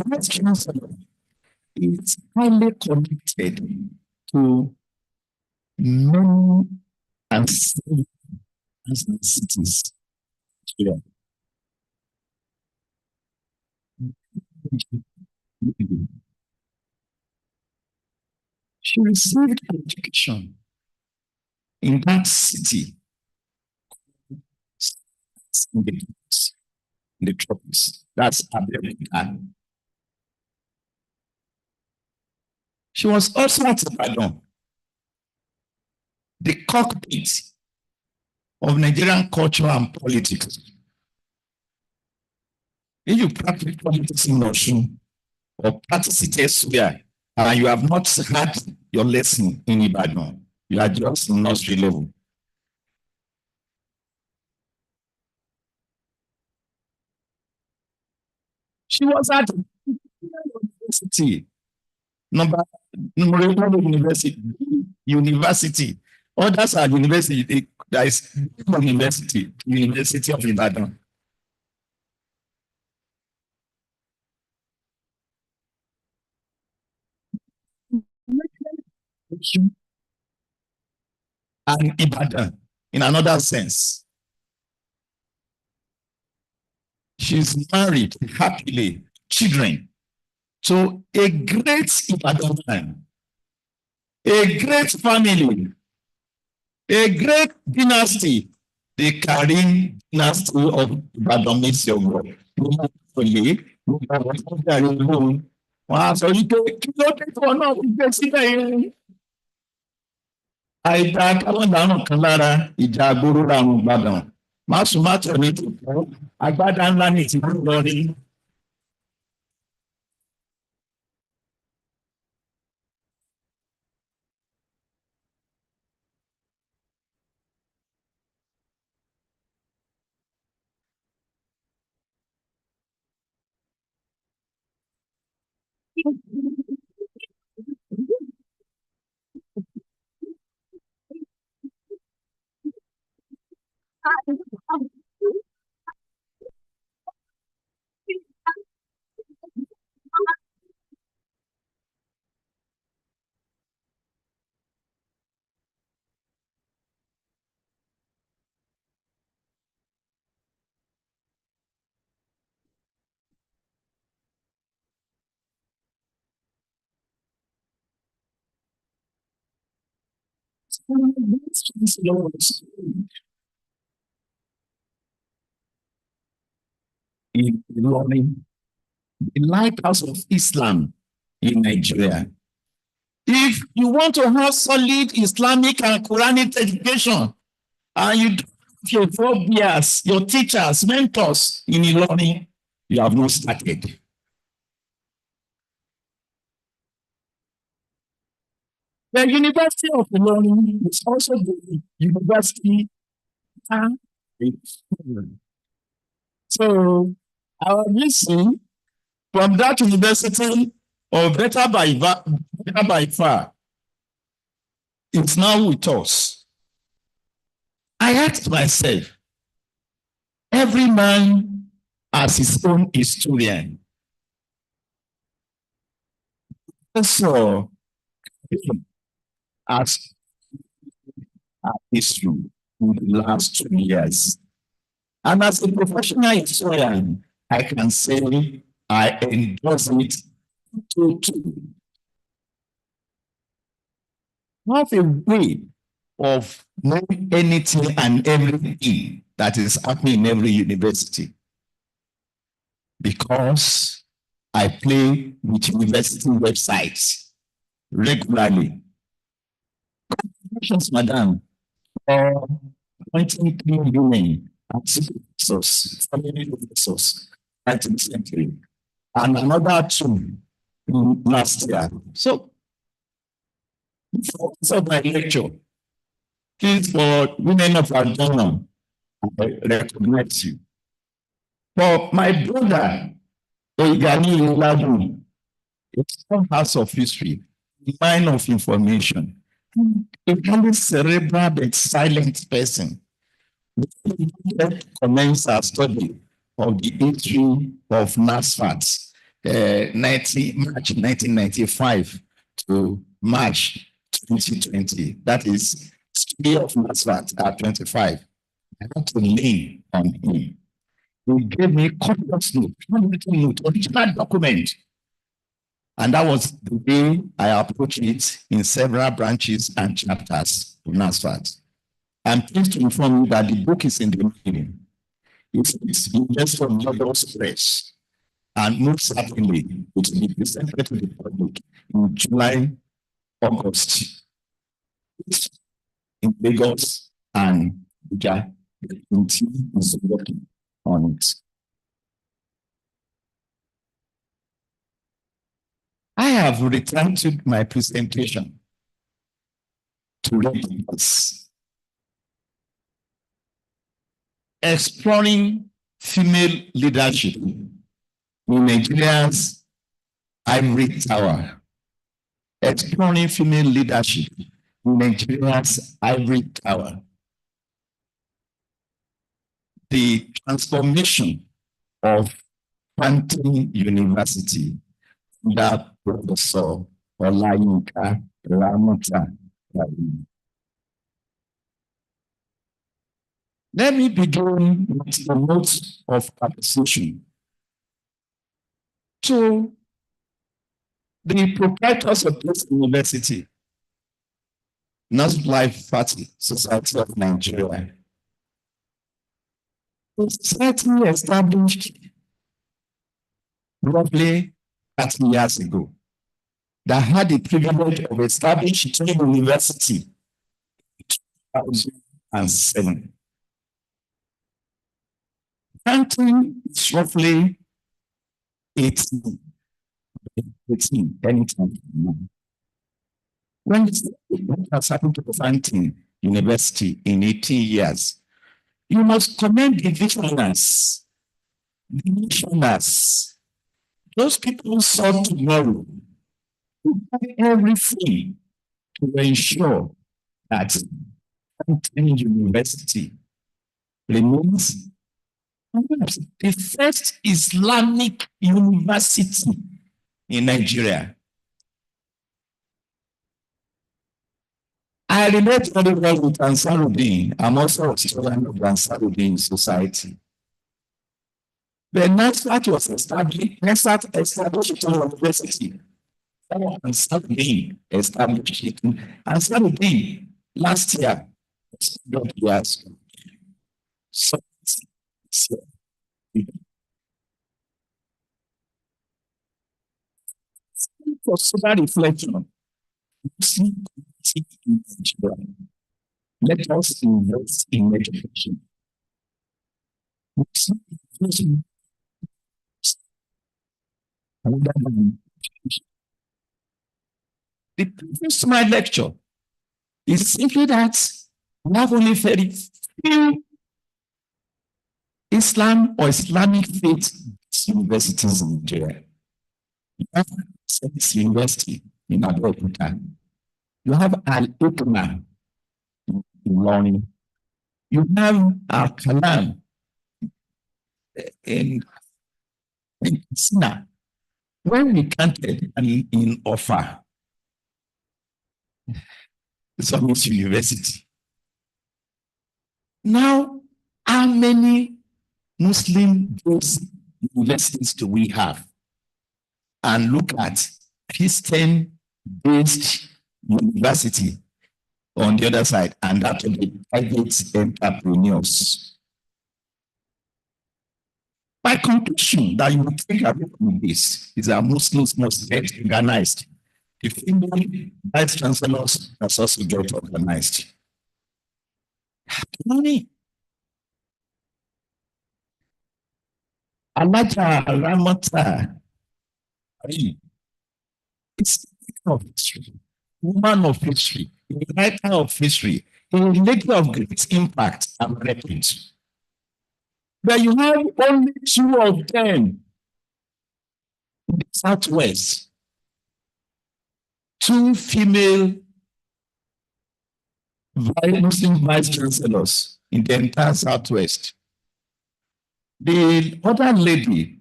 Vice Chancellor is highly connected to many and cities. Yeah. She received education in that city in the tropics. That's America. She was also at Ibadan, the cockpit of Nigerian culture and politics. If you practice politics in Osun or practice it elsewhere, and you have not had your lesson in Ibadan, you are just in nursery level. She was at university. Number one university. Others are university. There is University of Ibadan. And Ibadan, in another sense. She's married happily, children. So a great Ibadan man, a great family, a great dynasty, the Karim dynasty of Ibadan meets your God. Wọ́n á sọ wípé kí ló dé tí wọn náà fi gbé síbẹ̀ yẹn. Àìdá kábọ̀dánù kan lára ìjà agbóró làwọn Ìbàdàn. Másùmátọ̀ ní tòkó, agbádá ńlá ní ìtìkú lọ rí. In Ilorin, the lighthouse of Islam in Nigeria. If you want to have solid Islamic and Quranic education, and you don't have your forebears, your teachers, mentors in Ilorin, you have not started. The University of Ilorin is also the university. So our VC from that university, or better by far, it's now with us. I asked myself, every man has his own historian. So, as history in the last 2 years. And as a professional historian, I can say I endorse it totally. Have a way of knowing anything and everything that is happening in every university. Because I play with university websites regularly. Congratulations, madam, for appointing 3 women as professors, family professors, right recently, and another 2 last year. So, for my lecture, please, for women of our journal, I recognize you. For my brother, Oigani Iladu, it's some house of history, mind of information. A very cerebral but silent person. We commence our study of the history of NASFAT, March 1995 to March 2020. That is history of NASFAT at 25. I want to lean on him. He gave me copious note, original document. And that was the way I approached it in several branches and chapters of NASFAT. I'm pleased to inform you that the book is in the making. It's just from Lagos Press. And most certainly, it will be presented to the public in July, August, in Lagos and Abuja. The team is working on it. I have returned to my presentation to read this. Exploring female leadership in Nigeria's ivory tower, exploring female leadership in Nigeria's ivory tower, the transformation of Fountain University under Professor Olayinka Ramota. Let me begin with the note of appreciation to the proprietors of this university, Not Life Party Society of Nigeria. The society established roughly 30 years ago that had the privilege of establishing the university in 2007. Fountain is roughly 18 anytime. When what has happened to the Fountain University in 18 years, you must commend the visionaries, those people who saw tomorrow, who did everything to ensure that Fountain University remains the first Islamic university in Nigeria. I relate very well with Ansarudin. I'm also a student of Ansarudin Society. The NASFAT was established, NASFAT established a university. Ansarudin established it. Ansarudin last year, years. So, for sober reflection, let us invest in education. The purpose of my lecture is simply that we have only very few Islam or Islamic faith universities in Nigeria. You have Service University in Abeokuta. You have Al-Hikmah in Ilorin. You have Al-Kalam in Sina. When we counted in Offa, Islamic University. Now, how many Muslim-based universities do we have? And look at Christian-based university on the other side, and that will be private entrepreneurs. My conclusion that you think about this is that Muslims must get organized. The female vice chancellors must also get organized. Money. Alaja Ramota is a of history, woman of history, a writer of history, a lady of great impact and repute. But you have only two of them in the Southwest. Two female Muslim vice chancellors in the entire Southwest. The other lady,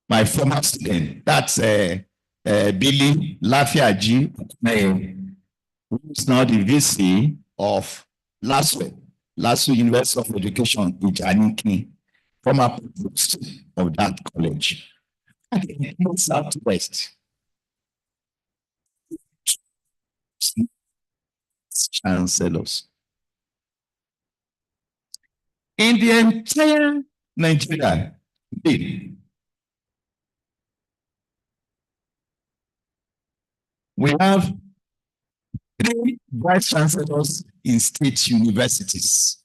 my former student, that's Billy Lafiaji, who is now the VC of LASU University of Education in Janiki, former provost of that college. In the Southwest. Chancellors. In the entire Nigeria, we have 3 vice chancellors in state universities.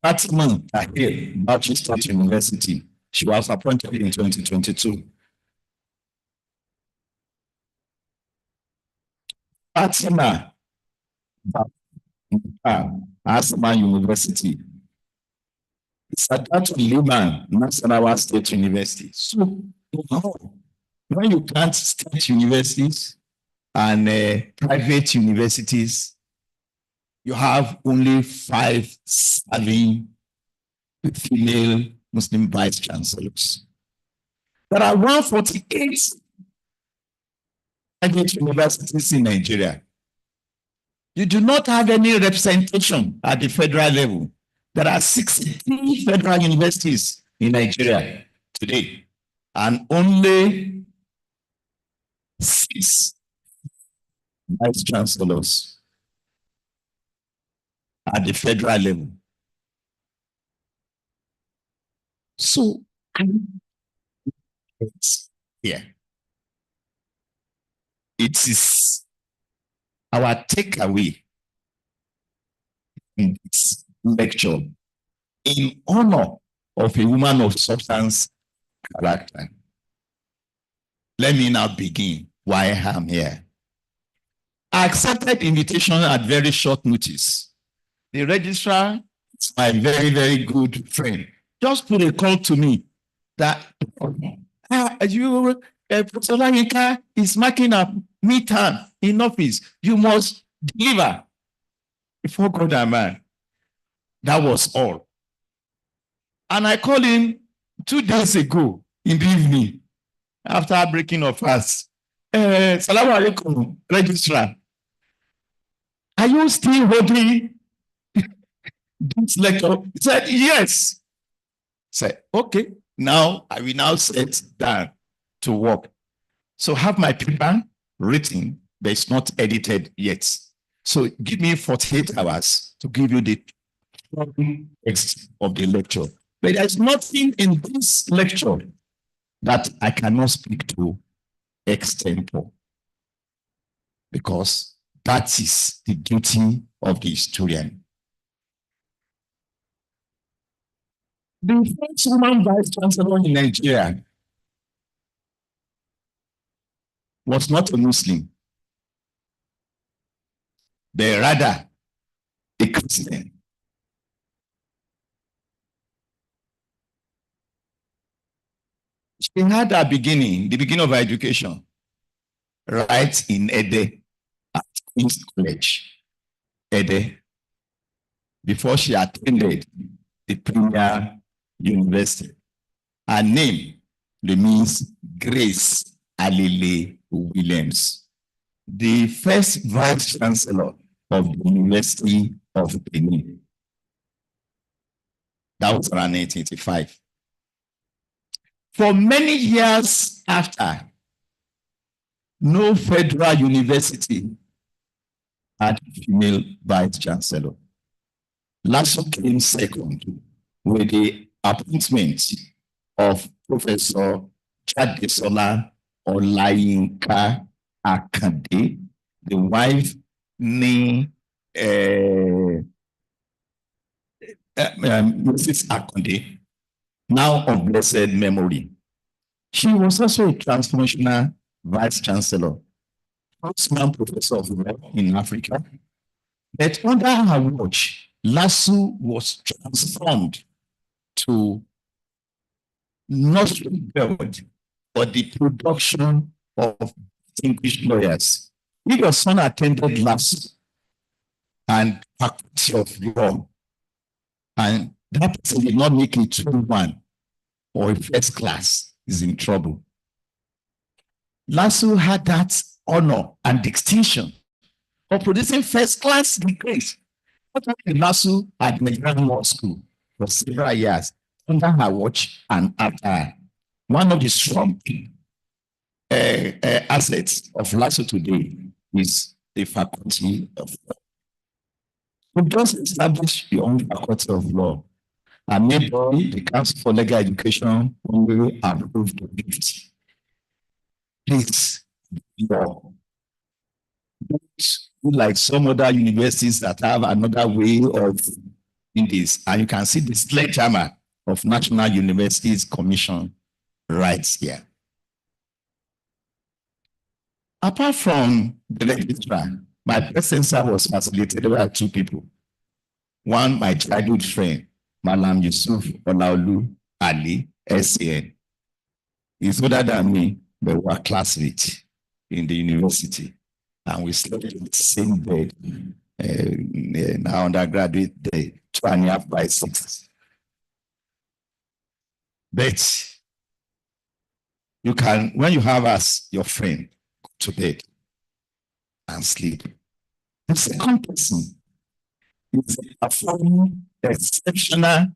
Fatima Tahir, Bauchi State University, she was appointed in 2022. Fatima Asma University Sadato Liman, Nasarawa State University. So, when you count state universities and private universities, you have only 5 serving female Muslim vice chancellors. There are 148 private universities in Nigeria. You do not have any representation at the federal level. There are 63 federal universities in Nigeria today, and only 6 vice chancellors at the federal level. So, yeah, it is our takeaway in this lecture in honor of a woman of substance character. Let me now begin why I'm here. I accepted the invitation at very short notice. The registrar is my very, very good friend. Just put a call to me that Professor Olayinka is marking a midterm in office. You must deliver before God and man. That was all. And I called him 2 days ago in the evening after breaking of fast. Salaam alaikum, registrar. Are you still holding this lecture? He said, yes. I said, okay, now I will now sit down to work. So have my paper written, but it's not edited yet. So give me 48 hours to give you the text of the lecture. But there's nothing in this lecture that I cannot speak to extempore, because that is the duty of the historian. The first woman vice chancellor in Nigeria was not a Muslim, but rather a Christian. She had her beginning, the beginning of her education, right in Ede, at Queen's College, Ede, before she attended the Premier University. Her name means Grace Alile Williams, the first vice chancellor of the University of Benin. That was around 1985. For many years after, no federal university had female vice chancellor. LASU came second with the appointment of Professor Jadesola Olayinka Akande, the wife named Mrs. Akande, now of blessed memory. She was also a transformational vice chancellor, Oxman professor of law in Africa. But under her watch, LASU was transformed to nursery build for the production of distinguished lawyers. If your son attended LASU and faculty of law, and that person did not make a 2-1 or a first class, is in trouble. LASU had that honor and distinction of producing first class degrees. LASU at Nigerian Law School for several years under her watch and after her. One of the strong assets of LASU today is the faculty of law. We just established your own faculty of law, and maybe the Council for Legal Education will approve the gift. Please, law. Like some other universities that have another way of doing this, and you can see the sledgehammer of National Universities Commission right here. Apart from the registrar, my predecessor was facilitated by 2 people. One, my childhood friend, Malam Yusuf Olaolu Ali, SAN. He's older than me, but we are classmates in the university. And we slept in the same bed. In our undergraduate day, 2.5 by 6. But you can, when you have us, your friend, go to bed and sleep. The second person is a performing, exceptional,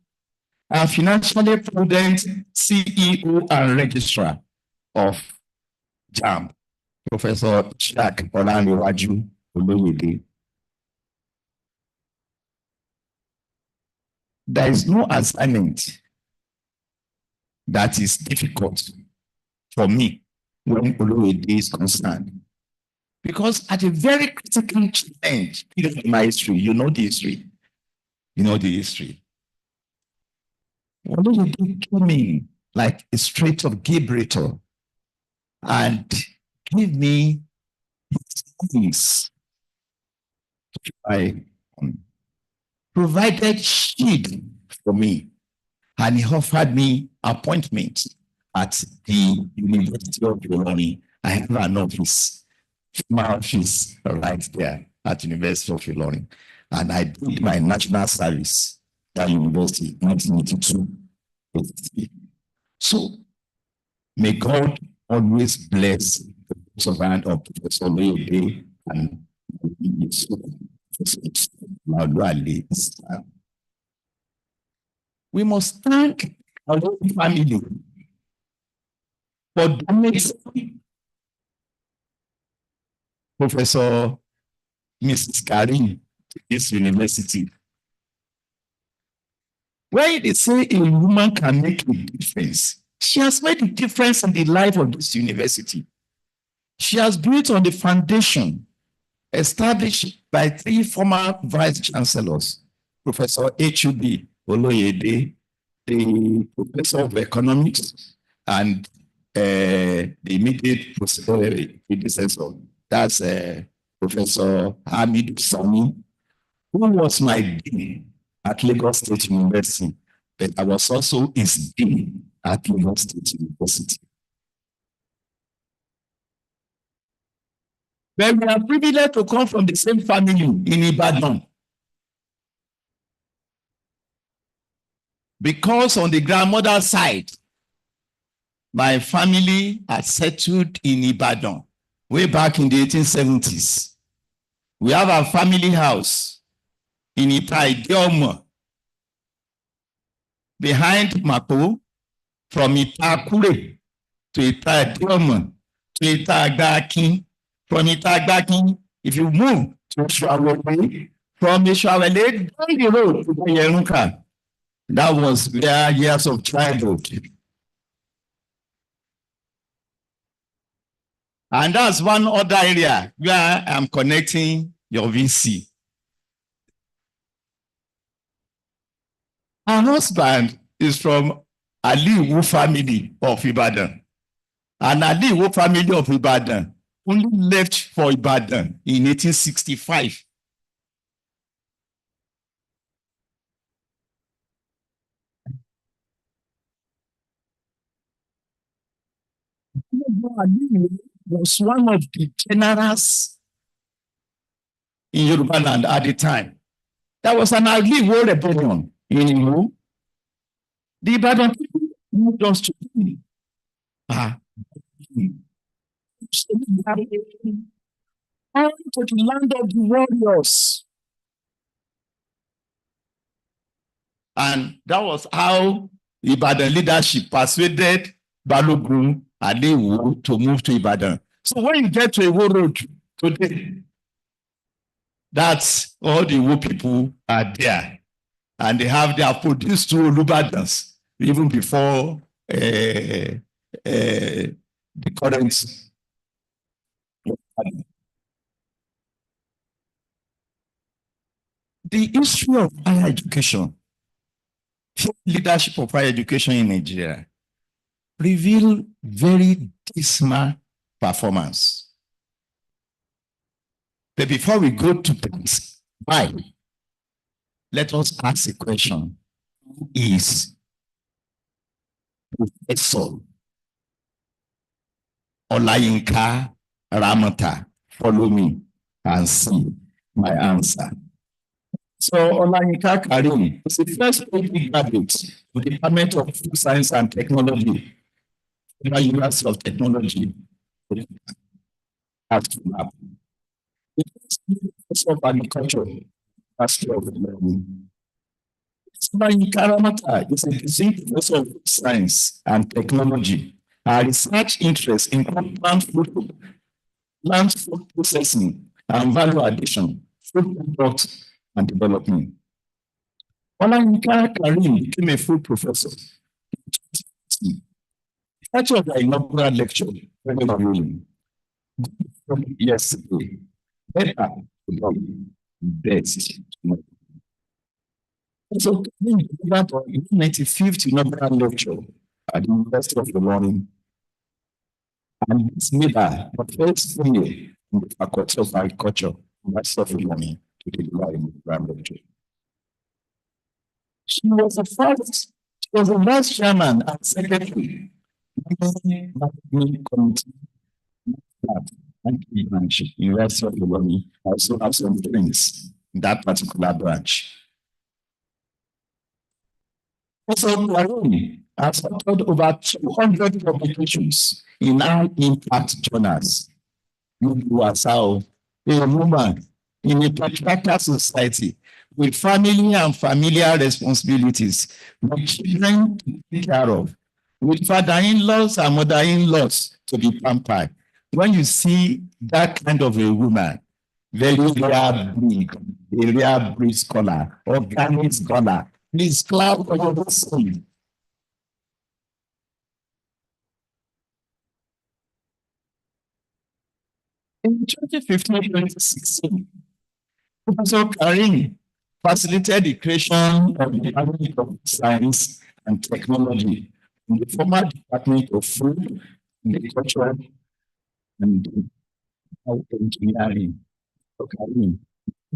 and financially prudent CEO and registrar of JAMB, Professor Shak Olayinka Oloyede. There is no assignment that is difficult for me when Oloyede is concerned. Because at a very critical change in my history, you know the history. You know the history. Oloyede came in like a Strait of Gibraltar and give me his peace. I provided shield for me, and he offered me appointment at the University of Ilorin. I have an office, my office right there at University of Ilorin, and I did my national service at University 1982. So may God always bless the servant of Professor Oloyede and we must thank our own family for donating Professor Mrs. Karim to this university. When they say a woman can make a difference, she has made a difference in the life of this university. She has built on the foundation established by 3 former vice chancellors, Professor H.U.B. Oloyede, the professor of economics, and the immediate predecessor, that's Professor Hamid Sani, who was my dean at Lagos State University, but I was also his dean at Lagos State University. But we are privileged to come from the same family in Ibadan. Because on the grandmother's side, my family had settled in Ibadan way back in the 1870s. We have a family house in Ita-Idioma, behind Mapo, from Ita-Akure to Ita-Idioma to Ita-Agbakin. From Ita-Agbakin, if you move to Ishawele, from Ishawele down the road to Yerunka, that was their years of childhood. And that's one other area where I'm connecting your VC. Her husband is from Aliwu family of Ibadan. And Aliwu family of Ibadan only left for Ibadan in 1865. Was one of the generals in Yoruba land at the time. There was an Aliwu rebellion in Iwo. The Ibadan people moved us to the land of the warriors. And that was how Ibadan leadership persuaded Balogun Aliwu to move to Ibadan. So when you get to Iwo Road today, that's all the Iwo people are there. And they have produced 2 Olubadans even before the current. The issue of higher education, leadership of higher education in Nigeria, reveal very dismal performance. But before we go to that, why? Let us ask a question. is Professor Olayinka Ramota. Follow me and see my answer. So Olayinka Karim is the first PhD graduate of the Department of Food Science and Technology, Federal University of Technology. That's the first Professor of Agriculture, Master of Learning. Olayinka Ramota is a distinct Professor of Food Science and Technology. Her research interests include plant food processing and value addition, food products and development. Olayinka Karim became a full professor. Part of the inaugural lecture, yesterday, better today, best. So, that 95th inaugural lecture at the University of Ilorin, and it's made her the first year in the Faculty of Agriculture, University of Ilorin, to deliver inaugural lecture. She was the vice chairman and secretary of the management committee and branch, University of Ilorin, also have some things in that particular branch. Also, Karim has authored over 200 publications in high-impact journals. You are a woman in a patriarchal society with family and familiar responsibilities, with children to take care of, with father-in-laws and mother-in-laws to be pampered. When you see that kind of a woman, very rare breed scholar, organic scholar, please clap for your son. In 2015-2016, Professor Karim facilitated the creation of the Department of Science and Technology in the former Department of Food, Agriculture, and Engineering. Karim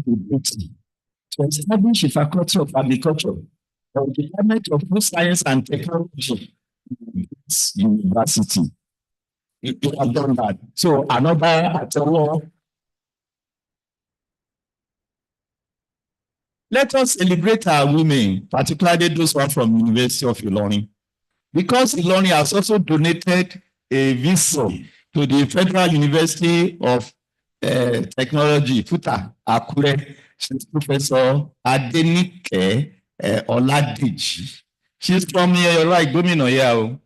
to establish a Faculty of Agriculture of the Department of Food Science and Technology in this university. It has done that. So another at all. Let us celebrate our women, particularly those one from University of Ilorin, because Ilorin has also donated a visa to the Federal University of Technology, FUTA, Akure. She's Professor Adenike Oladeji. She's from here, right, Gomino here.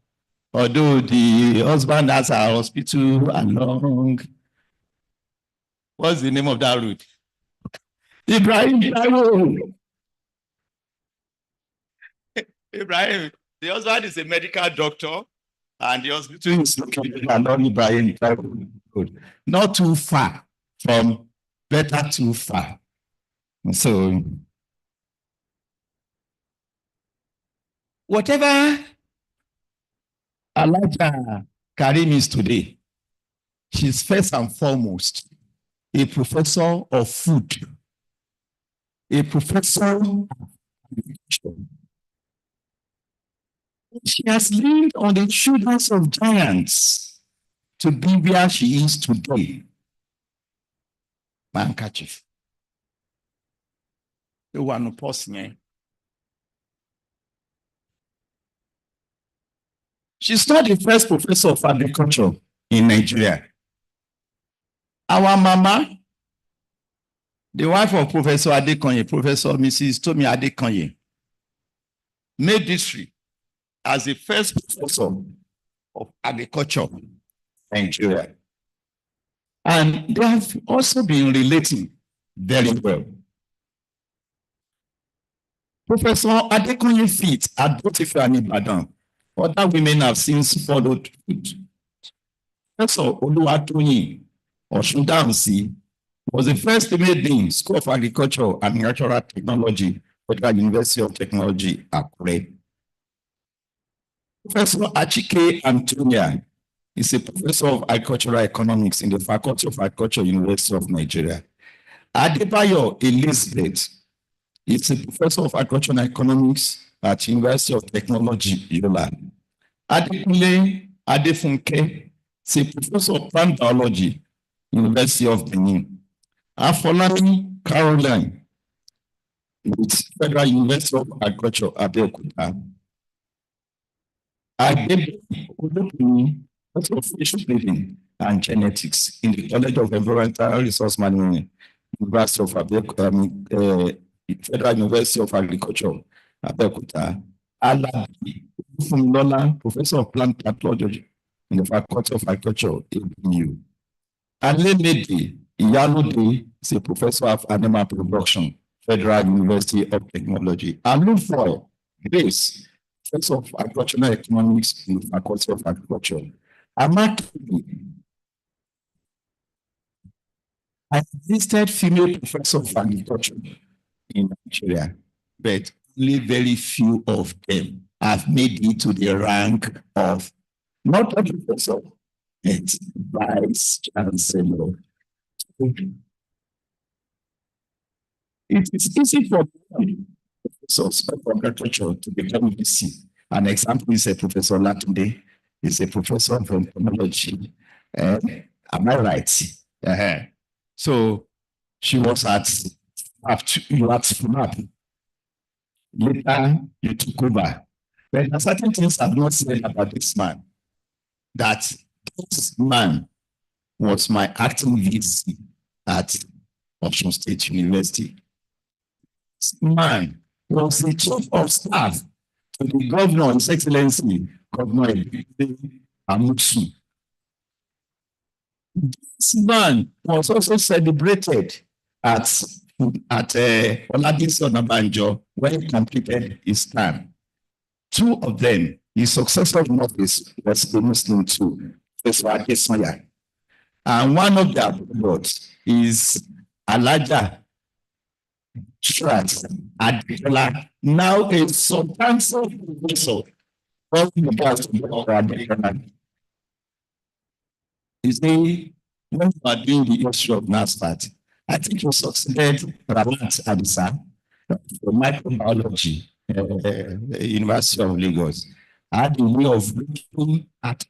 Although the husband has a hospital along, what's the name of that route? Ibrahim, the husband is a medical doctor, and the hospital is located along Ibrahim Road, not too far from, better too far. So, whatever Elijah Karim is today, she's first and foremost a professor of food, a professor of education. She has lived on the shoulders of giants to be where she is today. My handkerchief. The one who posting here. She's not the first professor of agriculture in Nigeria. Our mama, the wife of Professor Adekonye, Professor Mrs. Tomi Adekonye, made history as the first professor of agriculture in Nigeria. And they have also been relating very well. Professor Adekonye feat at both Ife and Ibadan. Other women have since followed. Professor Oluwatoyin Oshundansi was the first female dean, School of Agriculture and Natural Technology, Federal University of Technology, Akure. Professor Achike Antonia is a professor of agricultural economics in the Faculty of Agriculture, University of Nigeria. Adebayo Elizabeth is a professor of agricultural economics at University of Technology, Yola. Adekunle Adefunke is a professor of plant biology, University of Benin. Afolani Caroline with Federal University of Agriculture, Abeokuta. Adebe Olopimi, Professor of Fish Breeding and Genetics in the College of Environmental Resource Management, University of Abeokuta, Federal University of Agriculture, Abeokuta. Alabi Funlola, Professor of Plant Pathology in the Faculty of Agriculture, ABU. Alemede Iyalode is a professor of animal production, Federal University of Technology. Alufoy Grace, Professor of Agricultural Economics in the Faculty of Agriculture. Amaki, I listed female professor of agriculture in Nigeria, but only very few of them have made it to the rank of not a professor, but vice chancellor. It is easy for professors of agriculture to become VC. An example is a Professor Latunde, is a professor of entomology. Am I right? So she was at FUNAP. Later, you took over. But there certain things I've not said about this man. That this man was my acting VC at Osun State University. This man was the chief of staff to the governor, His Excellency, Governor Amutsu. This man was also celebrated at Olabisi Onabanjo when he completed his term. Two of them, his successor in office was a Muslim too, Professor Adesanya. And one of their brothers is Alaja Shrat Adekola, now a substantial professor of the University of Adekola. You see, when you are doing the issue of NASFAT, I think you succeeded Ramota Adisa for microbiology, University of Lagos. I had a way of looking at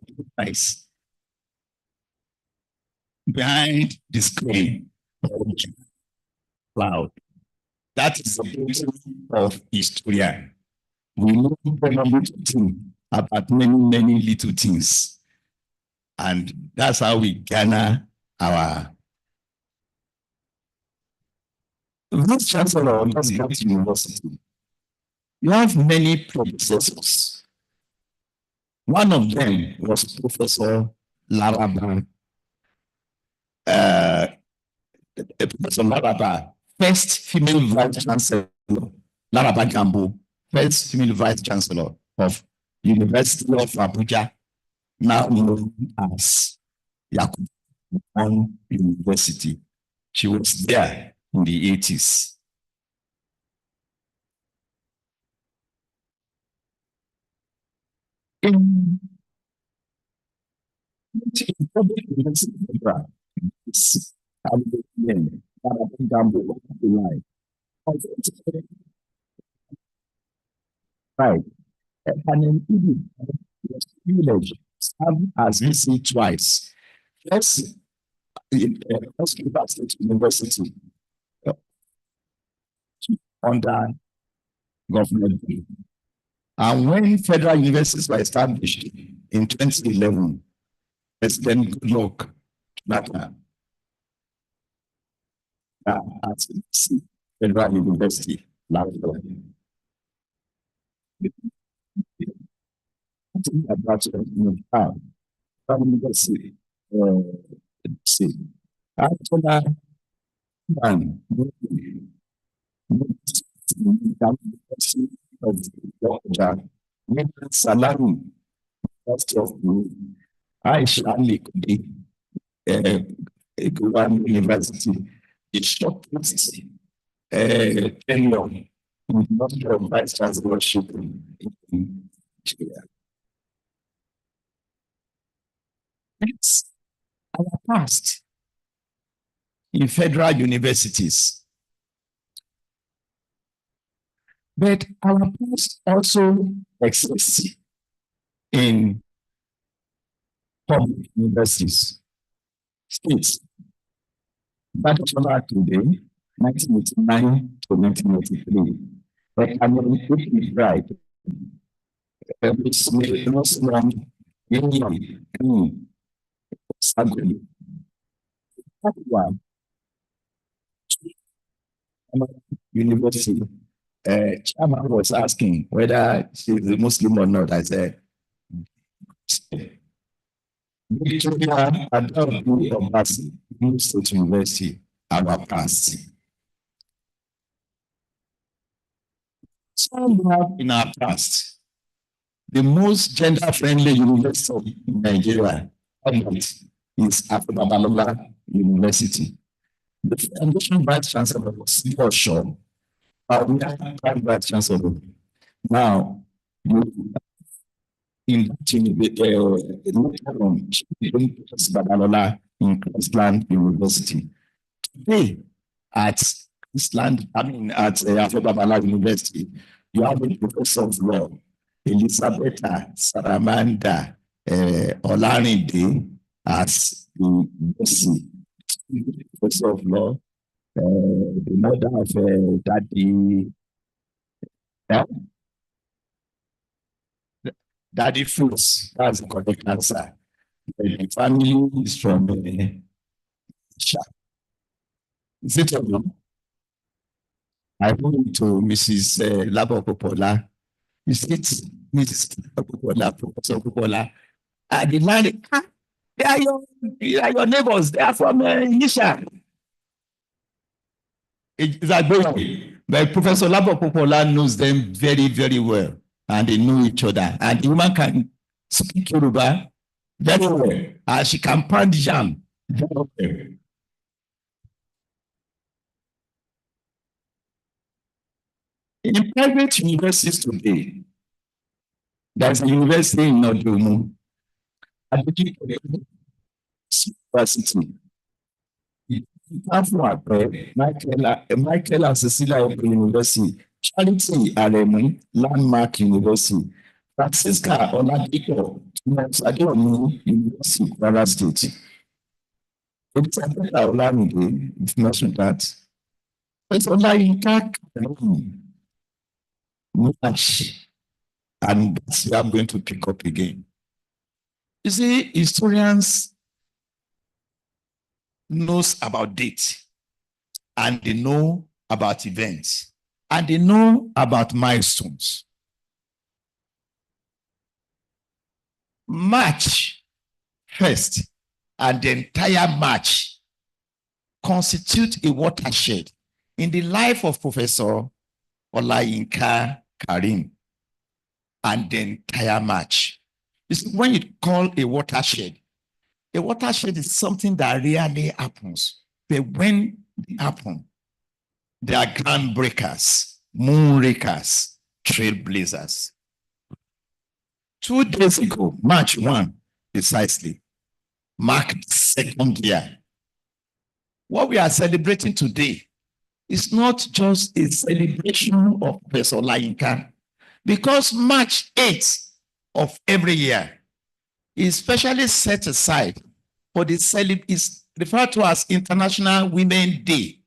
the price behind the screen cloud. That is the beauty of historian. We know about many little things. And that's how we garner our Vice Chancellor of State University. You have many professors. One of them was Professor Laraba. Professor Laraba, first female Vice Chancellor, Laraba Gambo, first female Vice Chancellor of University of Abuja, now known as Yakubu University. She was there in the 80s. In public university program, right. And then was privileged served as VC twice. First, in State University under government. And when federal universities were established in 2011, President Goodluck at Federal University, Salami, University of Aisha University, the shortest tenure in the of vice chancellorship in Nigeria. That's our past in federal universities. But our past also exists in public universities, states. That is what today, 1989 to 1983. But I mean, it is right. It's Muslim, Indian, Saguli. That one, university, chairman was asking whether she's a Muslim or not. I said, Victoria Adolfo Obasi, New State University, our past. So we have in our past the most gender-friendly university in Nigeria is Afro-Babalola University. The foundation vice chancellor was sure. We have private vice chancellor. Now, in Babalola in Christland University. Today, at Christland, at Afro-Babalola University, you have a professor of law, Elizabeth Saramanda Olayinka, as the university professor of law, the mother of Daddy Fruits. That's the correct answer. The family is from Is it or I went to Mrs. Labo Popola. Is it Mrs. Popola, Professor Popola? The land, they are your neighbors. They are from Nisha. Is that going? But Professor Labo Popola knows them very, very well, and they know each other. And the woman can speak Yoruba very well, and she can pound jam very well. In private universities today, there's a university in Odumu, University. Michael and Cecilia University, Charity Aremu, Landmark University, Francisca Oladipo, University, Kwara State. It's a better Olamide, if not that. It's Olayinka much, and that's where I'm going to pick up again. You see, historians knows about dates, and they know about events, and they know about milestones. March 1st and the entire March constitute a watershed in the life of Professor Olayinka Karim and the entire March. You see, when you call a watershed is something that rarely happens. But when it happens, they are groundbreakers, moonrakers, trailblazers. 2 days ago, March 1, precisely, marked the second year. What we are celebrating today is not just a celebration of Professor Olayinka, because March 8th of every year is specially set aside for the is referred to as International Women's Day,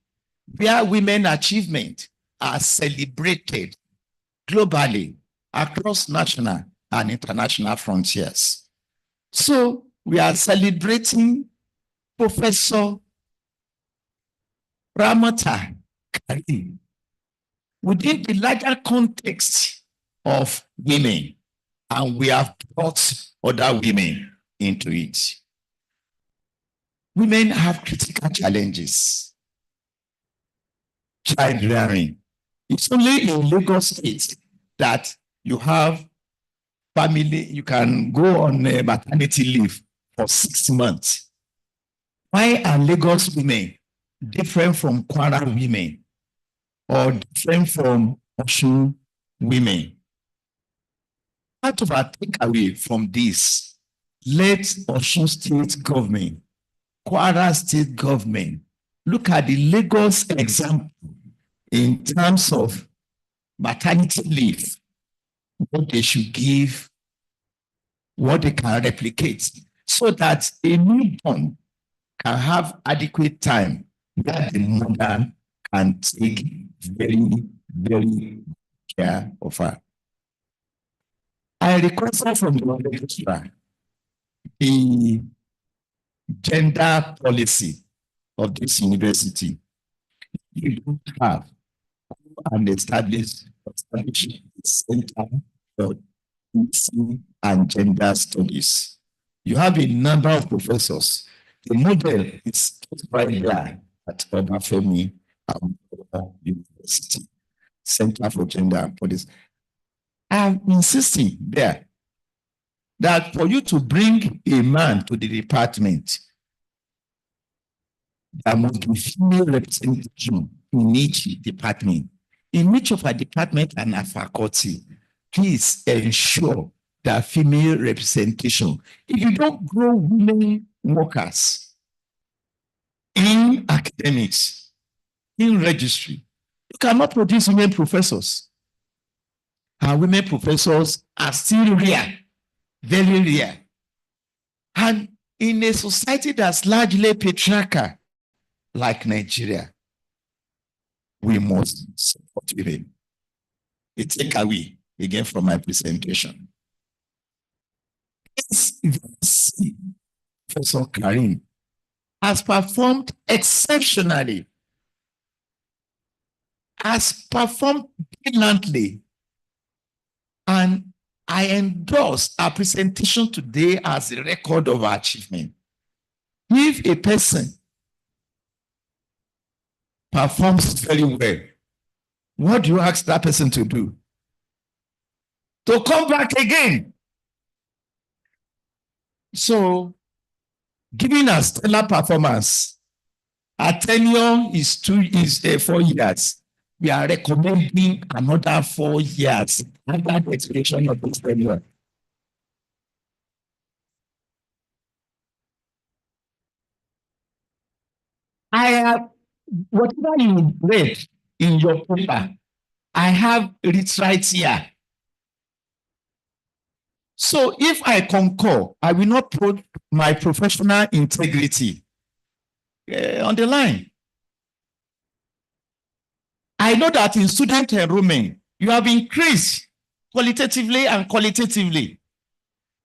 where women achievement are celebrated globally across national and international frontiers. So we are celebrating Professor Ramota Karim within the larger context of women, and we have brought other women into it. Women have critical challenges. Child rearing. It's only in Lagos State that you have family, you can go on maternity leave for 6 months. Why are Lagos women different from Kwara women or different from Osun women? Part of our takeaway from this, let Osun State government, Kwara State government, look at the Lagos example in terms of maternity leave, what they should give, what they can replicate, so that a newborn can have adequate time that the mother can take very, very care of her. I requested from the registrar the gender policy of this university. You don't have an established center for PC and gender studies. You have a number of professors. The model is right there at Obafemi University, Center for Gender and Policy. I'm insisting there that for you to bring a man to the department, there must be female representation in each department. In each of our department and our faculty, please ensure that female representation. If you don't grow women workers in academics, in registry, you cannot produce women professors. And women professors are still rare, very rare. And in a society that's largely patriarchal, like Nigeria, we must support women. A takeaway again from my presentation. Professor Karim has performed exceptionally, has performed brilliantly, and I endorse our presentation today as a record of our achievement. If a person performs very well, what do you ask that person to do? To come back again. So, giving a stellar performance, our tenure is 4 years. We are recommending another 4 years after the expiration of this tenure. I have, whatever you read in your paper, I have it right here. So if I concur, I will not put my professional integrity on the line. I know that in student enrollment, you have increased qualitatively and qualitatively.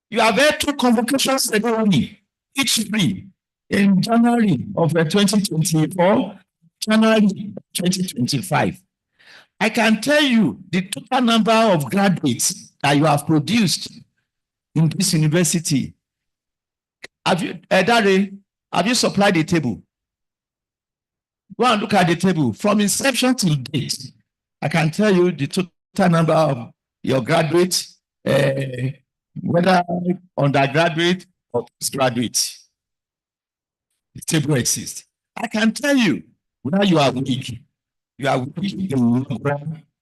You have had 2 convocation ceremonies, each free, in January of 2024, January 2025. I can tell you the total number of graduates that you have produced in this university. Have you, Dare, have you supplied the table? Go and look at the table. From inception till date, I can tell you the total number of your graduates, whether undergraduate or postgraduate. The table exists. I can tell you whether you are weak. You are weak in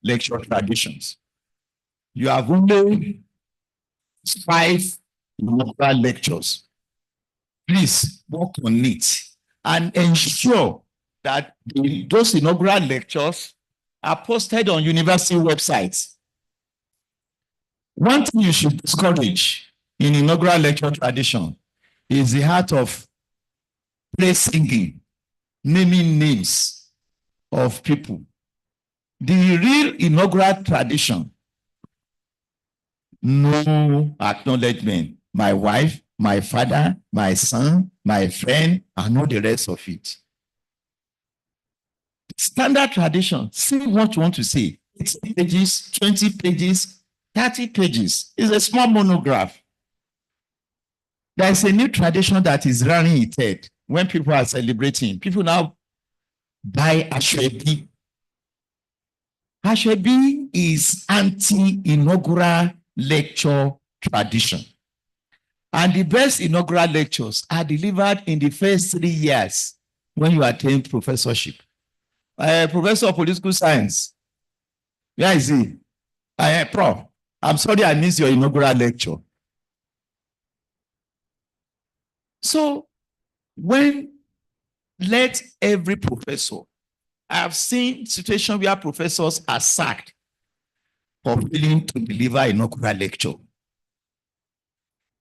lecture traditions. You have only 5 inaugural lectures. Please work on it and ensure that those inaugural lectures are posted on university websites. One thing you should discourage in inaugural lecture tradition is the art of praise singing, naming names of people. The real inaugural tradition, no acknowledgement. My wife, my father, my son, my friend, and all the rest of it. Standard tradition, say what you want to say. 80 pages, 20 pages, 30 pages. It's a small monograph. There is a new tradition that is running its head when people are celebrating. People now buy Ashwebi. Ashwebi is anti-inaugural lecture tradition. And the best inaugural lectures are delivered in the first 3 years when you attain professorship. Professor of Political Science, where is he? Prof, I'm sorry I missed your inaugural lecture. So, let every professor, I have seen situations where professors are sacked for failing to deliver inaugural lecture.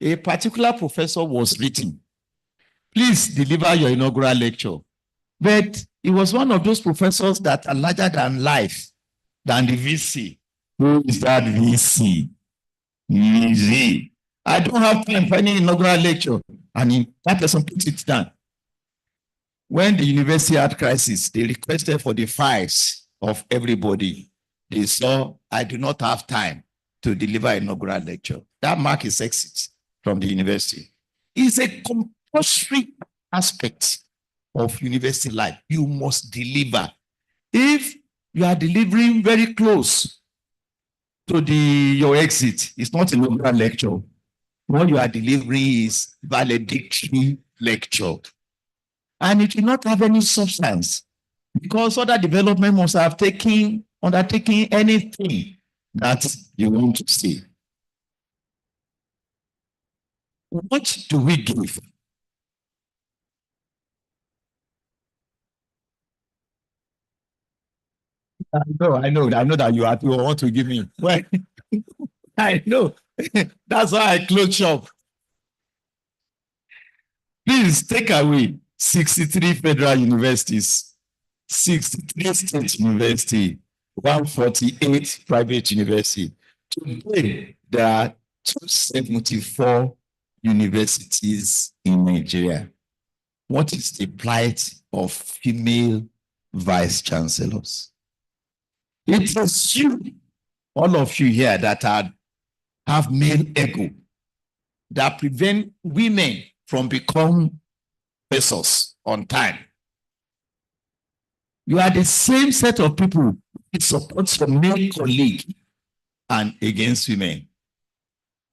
A particular professor was written, please deliver your inaugural lecture. But he was one of those professors that are larger than life, than the VC. Who is that VC? Easy. I don't have time for any inaugural lecture. And that person put it down. When the university had crisis, they requested for the files of everybody. They saw, I do not have time to deliver inaugural lecture. That mark is exit from the university. It's a compulsory aspect of university life. You must deliver. If you are delivering very close to your exit, it's not an inaugural lecture. What you are delivering is valedictory lecture. And it will not have any substance because other development must have undertaken anything that you want to see. What do we give? I know that you want to give me. Well, I know. That's why I close shop. Please take away 63 federal universities, 63 state universities, 148 private universities. Today, there are 274 universities in Nigeria. What is the plight of female vice chancellors? It is you, all of you here, that have male ego that prevent women from becoming professors on time. You are the same set of people who support your male colleague and against women.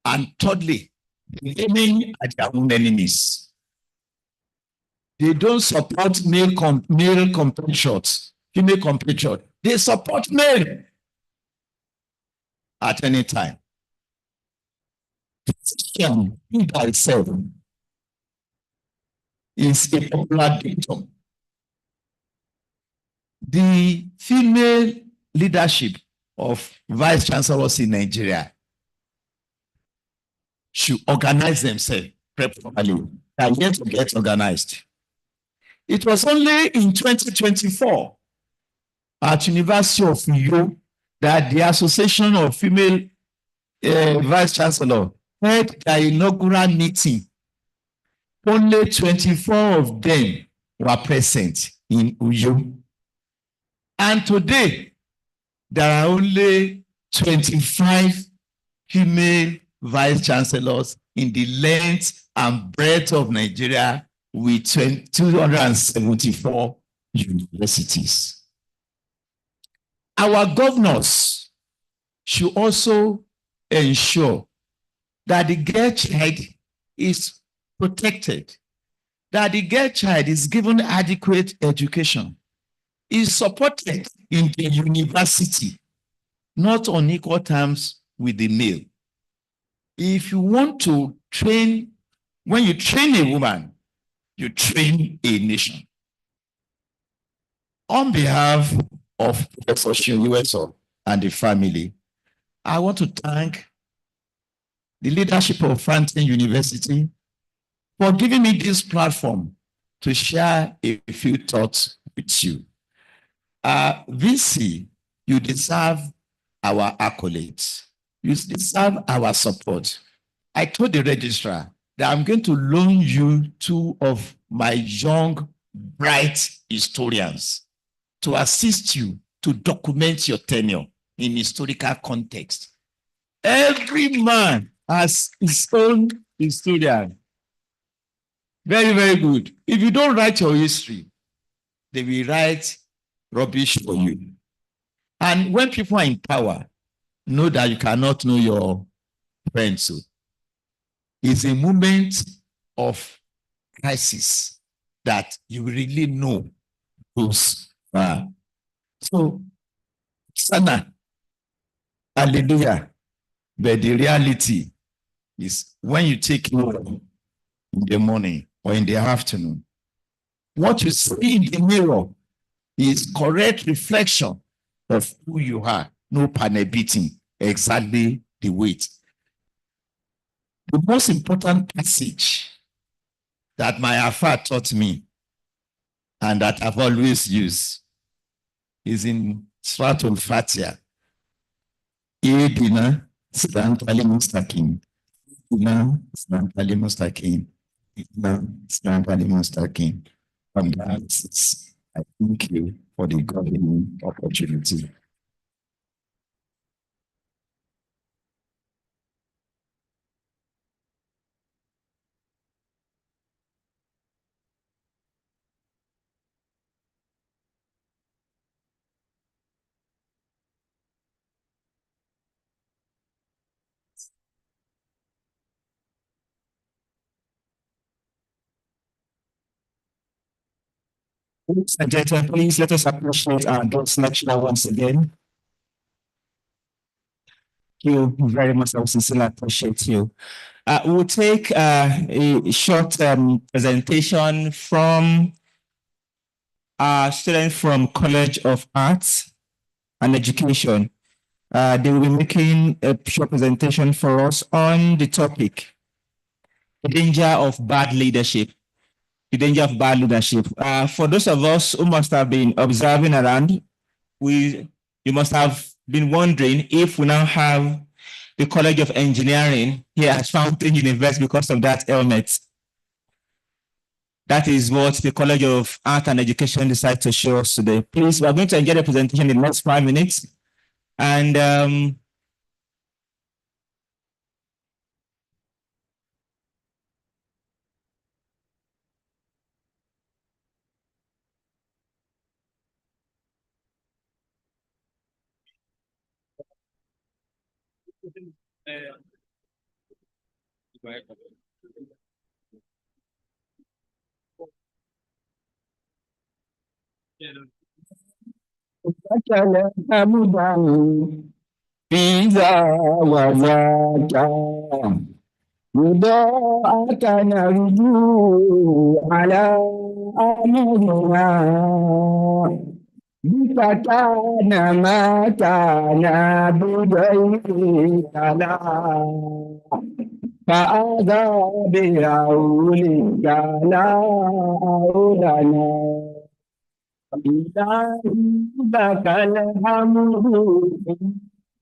And thirdly, the women are their own enemies. They don't support male compatriots, female compatriots. They support male at any time. Position in itself is a popular dictum. The female leadership of vice chancellors in Nigeria should organize themselves properly. They are yet to get organized. It was only in 2024 at University of Uyo that the Association of Female Vice Chancellor held their inaugural meeting. Only 24 of them were present in Uyo. And today, there are only 25 female vice chancellors in the length and breadth of Nigeria with 274 universities. Our governors should also ensure that the girl child is protected, that the girl child is given adequate education, is supported in the university, not on equal terms with the male. If you want to train, when you train a woman, you train a nation. On behalf of Professor Shinyueso and the family, I want to thank the leadership of Fountain University for giving me this platform to share a few thoughts with you. VC, you deserve our accolades. You deserve our support. I told the registrar that I'm going to loan you 2 of my young, bright historians to assist you to document your tenure in historical context. Every man has his own historian. Very, very good. If you don't write your history, they will write rubbish for you. And when people are in power, know that you cannot know your friends. So it's a moment of crisis that you really know who's so Sana, hallelujah. But the reality is when you take over in the morning or in the afternoon, what you see in the mirror is correct reflection of who you are, no panel beating. exactly the weight. The most important passage that my Afa taught me and that I've always used is in Surah Al-Fatiha. Idina Sirantali Mustaqim. Idina Sirantali Mustaqim. Idina Sirantali Mustaqim. On that basis, I thank you for the golden opportunity. Ladies and gentlemen, please let us appreciate our guest lecturer once again. Thank you very much. I sincerely appreciate you. We'll take a short presentation from our student from College of Arts and Education. They will be making a short presentation for us on the topic, the danger of bad leadership. The danger of bad leadership. For those of us who must have been observing around, you must have been wondering if we now have the College of Engineering here at Fountain University because of that helmet. That is what the College of Art and Education decided to show us today. Please, we are going to enjoy the presentation in the next 5 minutes. And يضاءك نرجو على أمرنا بك كان ما كان بغيرك لا فأذى بعولك لا أولنا إلهي لك الحمد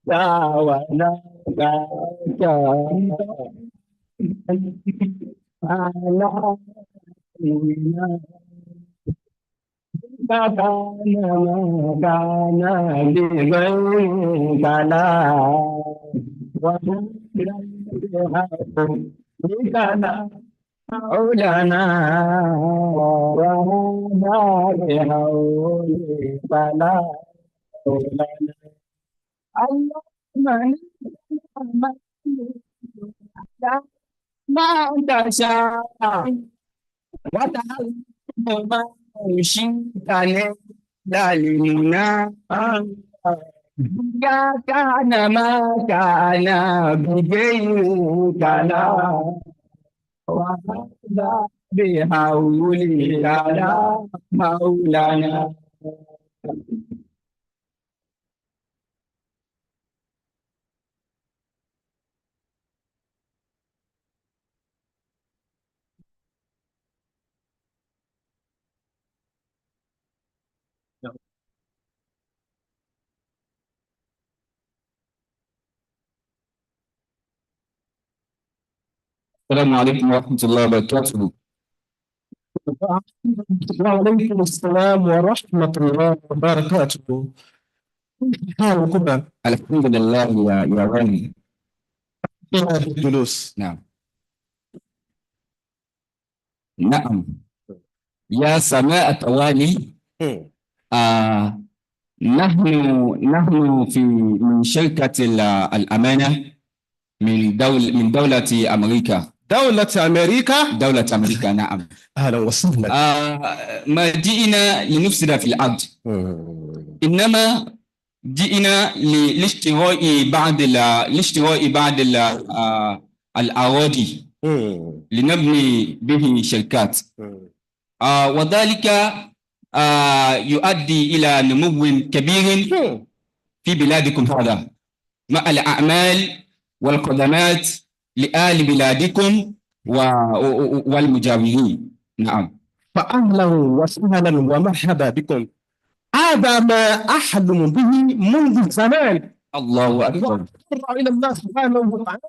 لا ولك على كان بغيرك لا وكان مولانا وهذا بحولك لا مولانا اللهم ما تشاء وتعلم ما شئت للمنى يا كان ما كان بغيرك لا وهذا بحولك لا مولانا. السلام عليكم ورحمة الله وبركاته. وعليكم السلام ورحمة الله وبركاته. حالكم؟ الحمد لله يا غني. الجلوس. نعم. نعم. يا سماء التوالي. نحن من شركة الأمانة من دولة أمريكا. دولة أمريكا نعم. أهلا وسهلا. ما جئنا لنفسد في الأرض. إنما جئنا لاشتراء بعض الأراضي لنبني به شركات. وذلك يؤدي إلى نمو كبير في بلادكم هذا. مع الأعمال والخدمات لآل بلادكم والمجاورين. نعم. فأهلا وسهلا ومرحبا بكم. هذا ما أحلم به منذ زمان. الله أكبر. وأتضرع إلى الله سبحانه وتعالى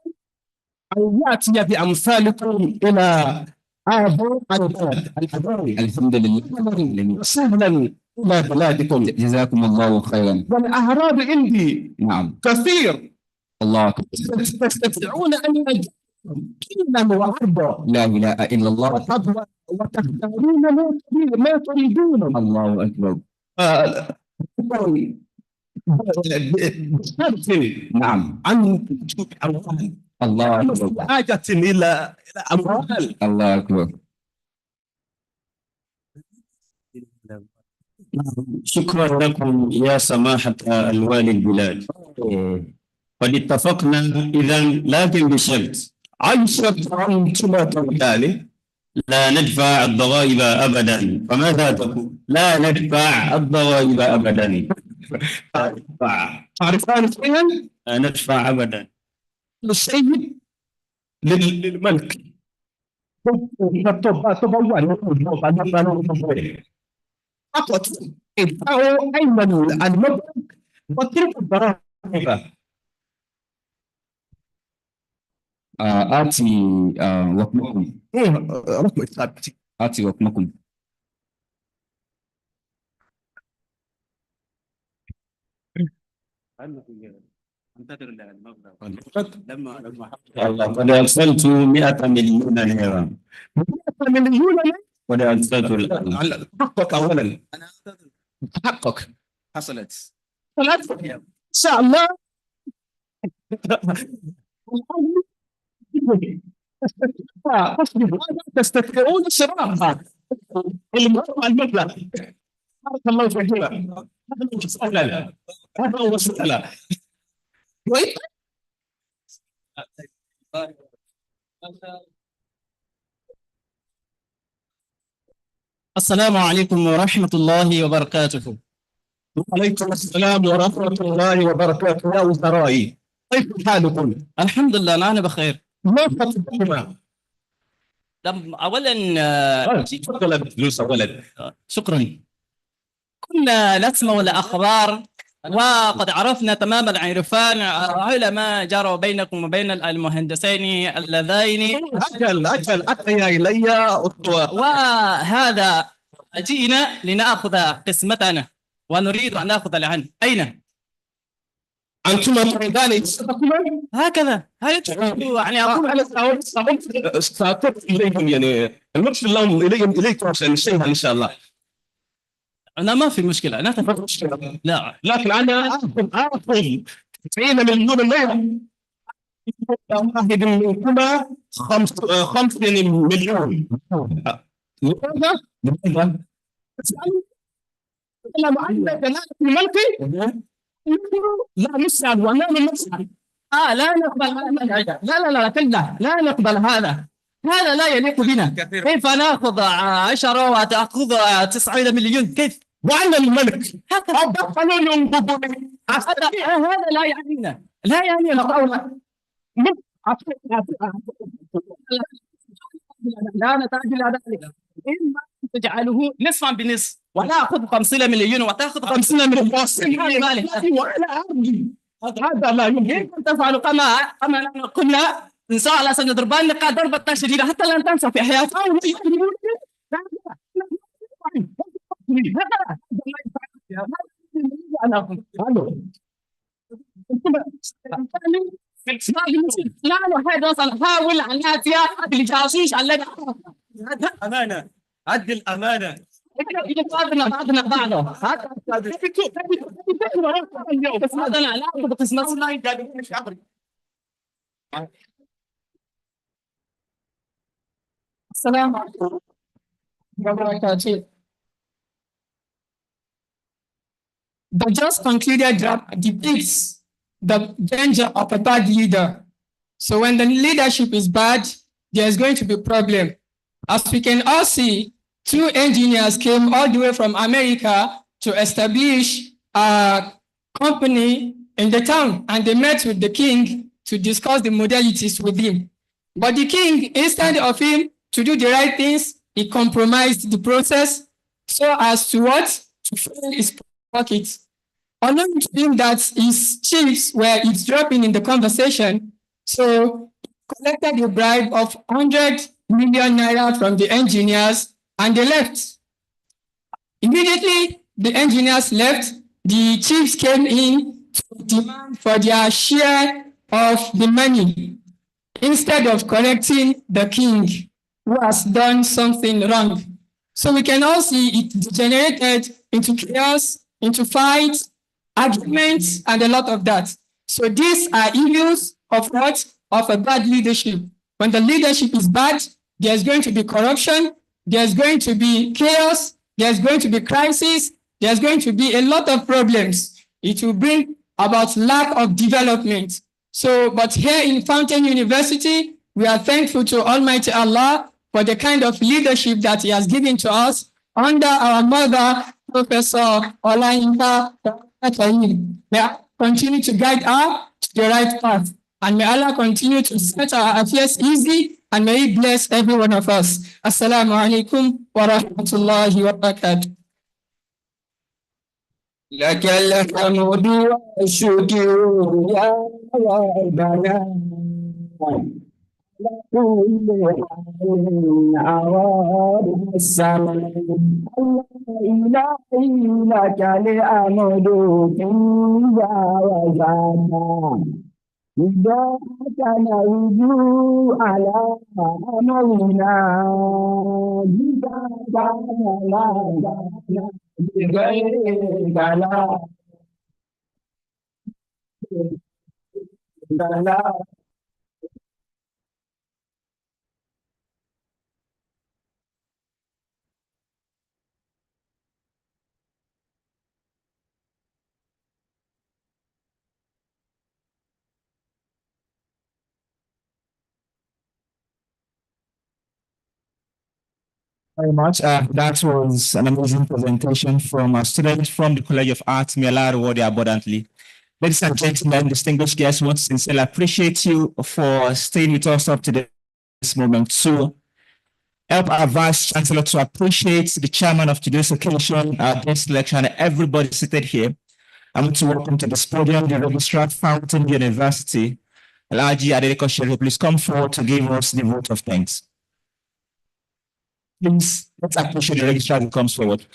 أن يأتي بأمثالكم إلى هذا البلد الحضاري. الحمد لله. وسهلا إلى بلادكم. جزاكم الله خيرا. والأعراض عندي نعم. كثير. الله أكبر. تستطيعون أن يجعلكم كلا وعرضا. لا إله إلا الله. وتختارون ما تريدون. الله أكبر. نعم. عن وجود أموال. الله أكبر. حاجة إلى أموال. الله أكبر. شكرا لكم يا سماحة الوالي البلاد. قد اتفقنا إذا لكن بشرط. عن شرط أنتما تقولان لا ندفع الضرائب أبدا. فماذا تقول؟ لا ندفع الضرائب أبدا. تعرفان شيئا؟ لا ندفع أبدا. السيد للملك فقط ادفعوا أين المبلغ واتركوا الضرائب. آتي رقمكم. رقم إثباتي. آتي رقمكم. قد أرسلت 100 مليون ليرة. 100 مليون. قد أرسلت الآن. حقك أولا. حقك حصلت. إن شاء الله. تستطيعون شرائها المبلغ. بارك الله فيكما. اهلا وسهلا. اهلا وسهلا. السلام عليكم ورحمة الله وبركاته. وعليكم السلام ورحمة الله وبركاته يا وزرائي. كيف حالكم؟ الحمد لله نحن بخير. ما خطبكما؟ أولا تفضل بالفلوس أولا. شكرا. كنا نسمع الأخبار وقد عرفنا تماما عرفان على ما جرى بينكم وبين المهندسين اللذين. أجل أتيا إلي أخوة. وهذا جئنا لنأخذ قسمتنا ونريد أن نأخذ الآن. أين؟ أنتما تريدان هكذا يعني أقول أنا سأتصل إليهم يعني المرسل لهم إليكم عشان شيئا إن شاء الله. أنا ما في مشكلة. أنا لا لكن أنا آخذ 90 مليون ليرة. واحد منكما 5 مليون. لماذا؟ لما عندنا جلالة الملك لا نسأل ولا نسأل. لا نقبل هذا. لا نقبل هذا. هذا لا يليق بنا. كيف نأخذ 10 وتأخذ 90 مليون؟ كيف؟ وأنا الملك. هذا لا يعنينا. لا يعنينا. لا نتعجل على ذلك. إما تجعله نصفا بنصف ونأخذ 50 مليون وتأخذ 50 مليون. وأنا أرضي. هذا لا يمكن. تفعل كما قلنا. إن شاء الله سنضربان لك ضربة شديدة حتى لا تنسى في حياتك. لا هذا سنحاول أن نأتي بالجاسوس الذي أمانة. عد الأمانة. بعضنا بعضه. بس هذا لا نأخذ قسمتنا. السلام عليكم وبركاته. The just concluded draft depicts the danger of a bad leader. So when the leadership is bad, there's going to be a problem. As we can all see, 2 engineers came all the way from America to establish a company in the town, and they met with the king to discuss the modalities with him. But the king, instead of him to do the right things, he compromised the process so as to what? To fill his pockets. Unknown to him that his chiefs were eavesdropping in the conversation, so he collected a bribe of 100 million naira from the engineers and they left. Immediately, the engineers left, the chiefs came in to demand for their share of the money instead of correcting the king who has done something wrong. So we can all see it degenerated into chaos, into fights, arguments, and a lot of that. So these are evils of what? Of a bad leadership. When the leadership is bad, there's going to be corruption, there's going to be chaos, there's going to be crisis, there's going to be a lot of problems. It will bring about lack of development. So, but here in Fountain University, we are thankful to Almighty Allah for the kind of leadership that He has given to us under our mother, Professor Olayinka. May Allah continue to guide her to the right path. And may Allah continue to set our affairs easy, and may He bless every one of us. Assalamu alaikum wa rahmatullahi wa barakatuh. لك الحمد والشكر يا ربنا على كل حال أراد السماء إلهي لك الحمد فيا وزانا إذاك نرجو على أمرنا بغير بلاء Very much. That was an amazing presentation from a student from the College of Arts. May Allah reward you abundantly. Ladies and gentlemen, distinguished guests, I want to sincerely appreciate you for staying with us up to this moment to help our Vice Chancellor to appreciate the chairman of today's occasion, our guest lecturer, and everybody seated here. I want to welcome to this podium the Registrar Fountain University, Alhaji Adeleko Shere. Please come forward to give us the vote of thanks. Please, let's appreciate the registrar who comes forward.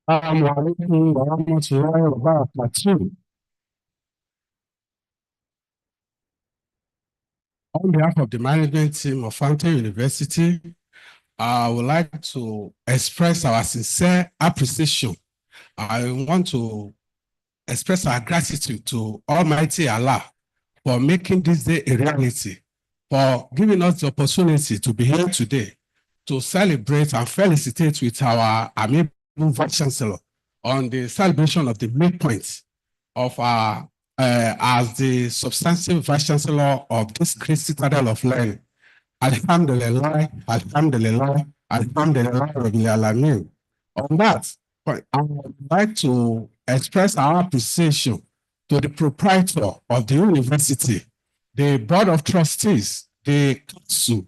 Assalamu wa rahmatullahi wa barakatuh. On behalf of the management team of Fountain University, I would like to express our sincere appreciation. I want to express our gratitude to Almighty Allah for making this day a reality, for giving us the opportunity to be here today to celebrate and felicitate with our amiable Vice Chancellor on the celebration of the midpoint of our as the substantive Vice Chancellor of this great citadel of learning. Alhamdulillah, Alhamdulillah, Alhamdulillah, Rabbil Alameen. On that, I would like to express our appreciation to the proprietor of the university, the Board of Trustees, the Council,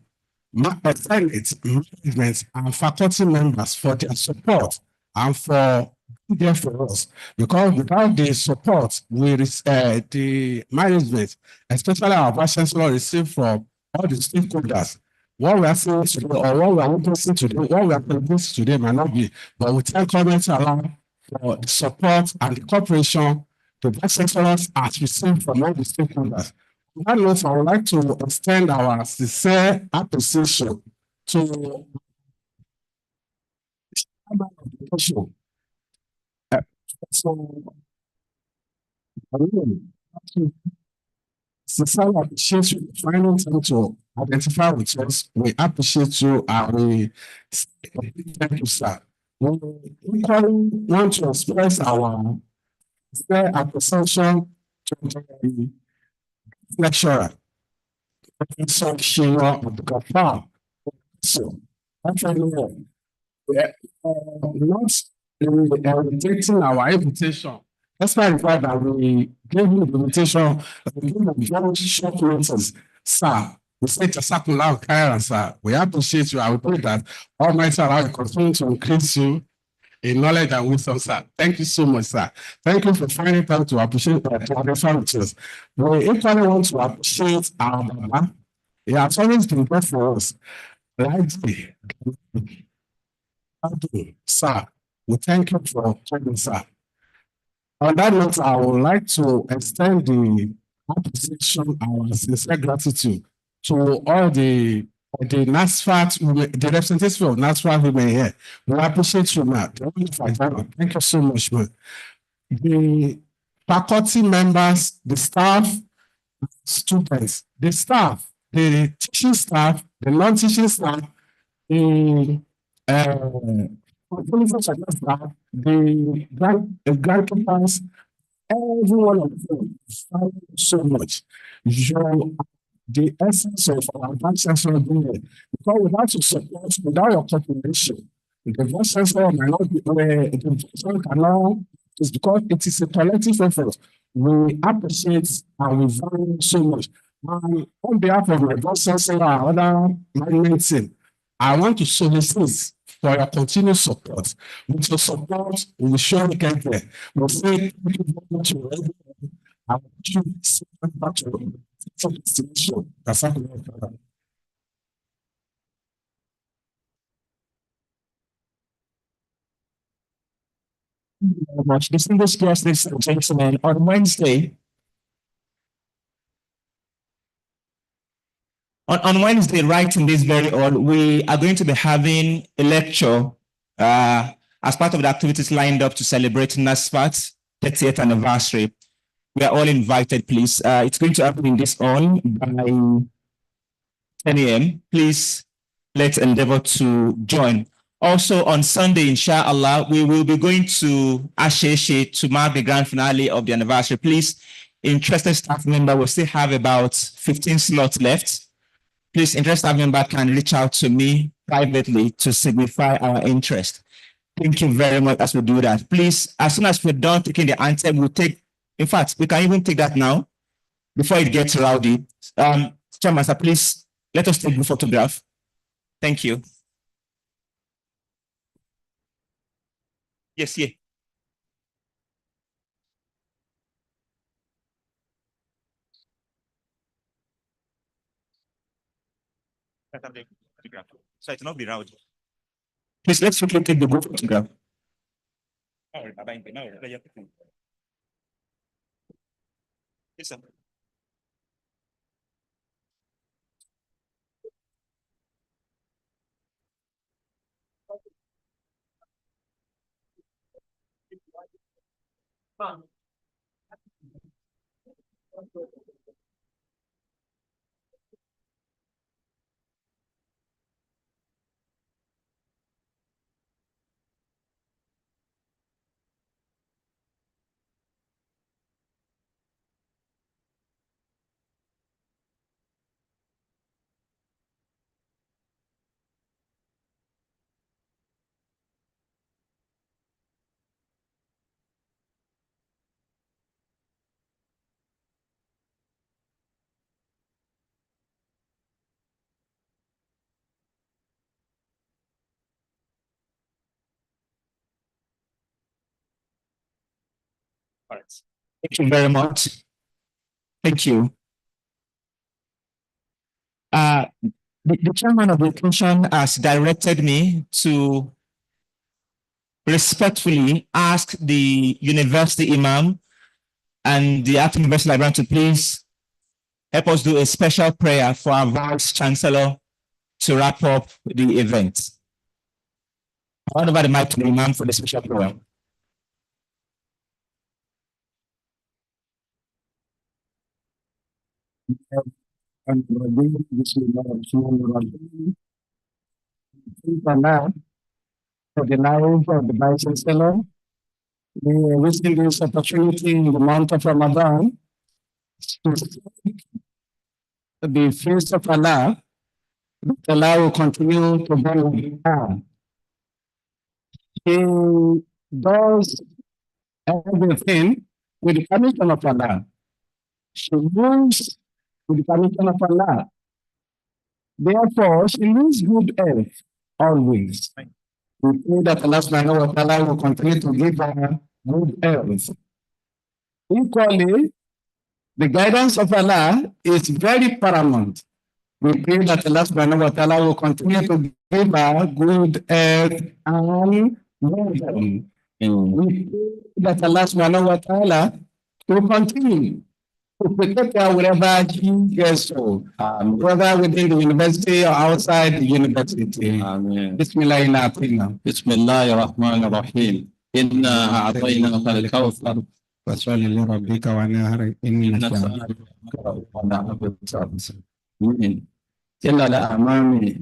Senate, management, and faculty members for their support and for being there for us. Because without the support, the management, especially our Vice Chancellor, received from all the stakeholders, what we are saying today or what we are witnessing today, what we are producing today might not be, but we thank Almighty Allah for the support and the cooperation the Vice Chancellors has received from all the stakeholders. On that note, I would like to extend our sincere appreciation to the chairman of the Professor Karim. Sincerely appreciate you for finding time to identify with us. We appreciate you and we thank you, sir. We equally want to express our sincere appreciation to the lecturer, Professor Shira Abdulgafar. So, actually, not rejecting our invitation. That's why the fact that we gave you the invitation, we gave a very short notice, sir. We say Jasakula Kaira, sir. We appreciate you. I will pray that Almighty Allah will continue to increase you in knowledge and wisdom, sir. Thank you so much, sir. Thank you for finding time to appreciate to understand with us. We equally want to appreciate our Baba. He has always been there for us. Rightly. Sir, we thank you for coming, sir. On that note, I would like to extend the appreciation, our sincere gratitude to all the NASFAT, the representatives of NASFAT women here. We appreciate you, man. Thank you so much, man. The faculty members, the staff, students, the staff, the teaching staff, the non-teaching staff, the grandparents, every one of them, thank you so much. You're the essence of our vice chancellor being, because without your support, without your cooperation, the vice chancellor might not be where the chancellor cannot. It's because it is a collective effort. We appreciate and we value so much. And on behalf of my vice chancellor and other management team, I want to solicit for your continued support. With your support, we will surely get there. We'll say thank you very much for everything. I want you to see back to the destination. That's how we very much. Distinguished guests, ladies and gentlemen, on Wednesday, right in this very hall, we are going to be having a lecture as part of the activities lined up to celebrate NASFAT's 30th anniversary. We are all invited, please. It's going to happen in this hall by 10 a.m. Please, let's endeavor to join. Also on Sunday, inshallah, we will be going to Asheshe to mark the grand finale of the anniversary. Please, interested staff member will still have about 15 slots left. Please, interested staff member can reach out to me privately to signify our interest. Thank you very much as we do that. Please, as soon as we're done taking the anthem, we'll take, in fact, we can even take that now before it gets rowdy. Chairman, sir, please let us take the photograph. Thank you. Yes, yeah. So it will not be rowdy. Please, let's quickly take the group photograph. Yes, sir. All right. Thank you very much. Thank you. The chairman of the commission has directed me to respectfully ask the university imam and the acting university librarian to please help us do a special prayer for our vice chancellor to wrap up the event. I hand over the mic to the imam for the special prayer. For the life of the vice chancellor, we are using this opportunity in the month of Ramadan to the face of Allah, that Allah will continue to be with her. He does everything with the permission of Allah. She moves with the permission of Allah. Therefore, she lives good health always. We pray that Allah subhanahu wa ta'ala will continue to give her good health. Equally, the guidance of Allah is very paramount. We pray that Allah subhanahu wa ta'ala will continue to give her good health and wisdom. We pray that Allah subhanahu wa ta'ala will continue to protect her wherever she gets to, whether within the university or outside the university. آمين. Bismillahirrahmanirrahim. بسم الله الرحمن الرحيم إنا أعطيناك الكوثر فصل لربك ونهر إن إلا الأمام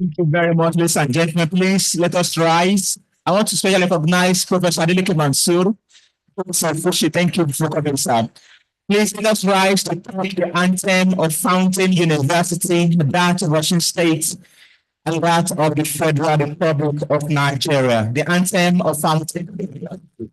Thank you very much, ladies and gentlemen. Please let us rise. I want to specially recognize Professor Adeleke Mansour. Professor Fushi, thank you for coming, sir. Please let us rise to take the anthem of Fountain University, that of Washington State, and that of the Federal Republic of Nigeria. The anthem of Fountain University.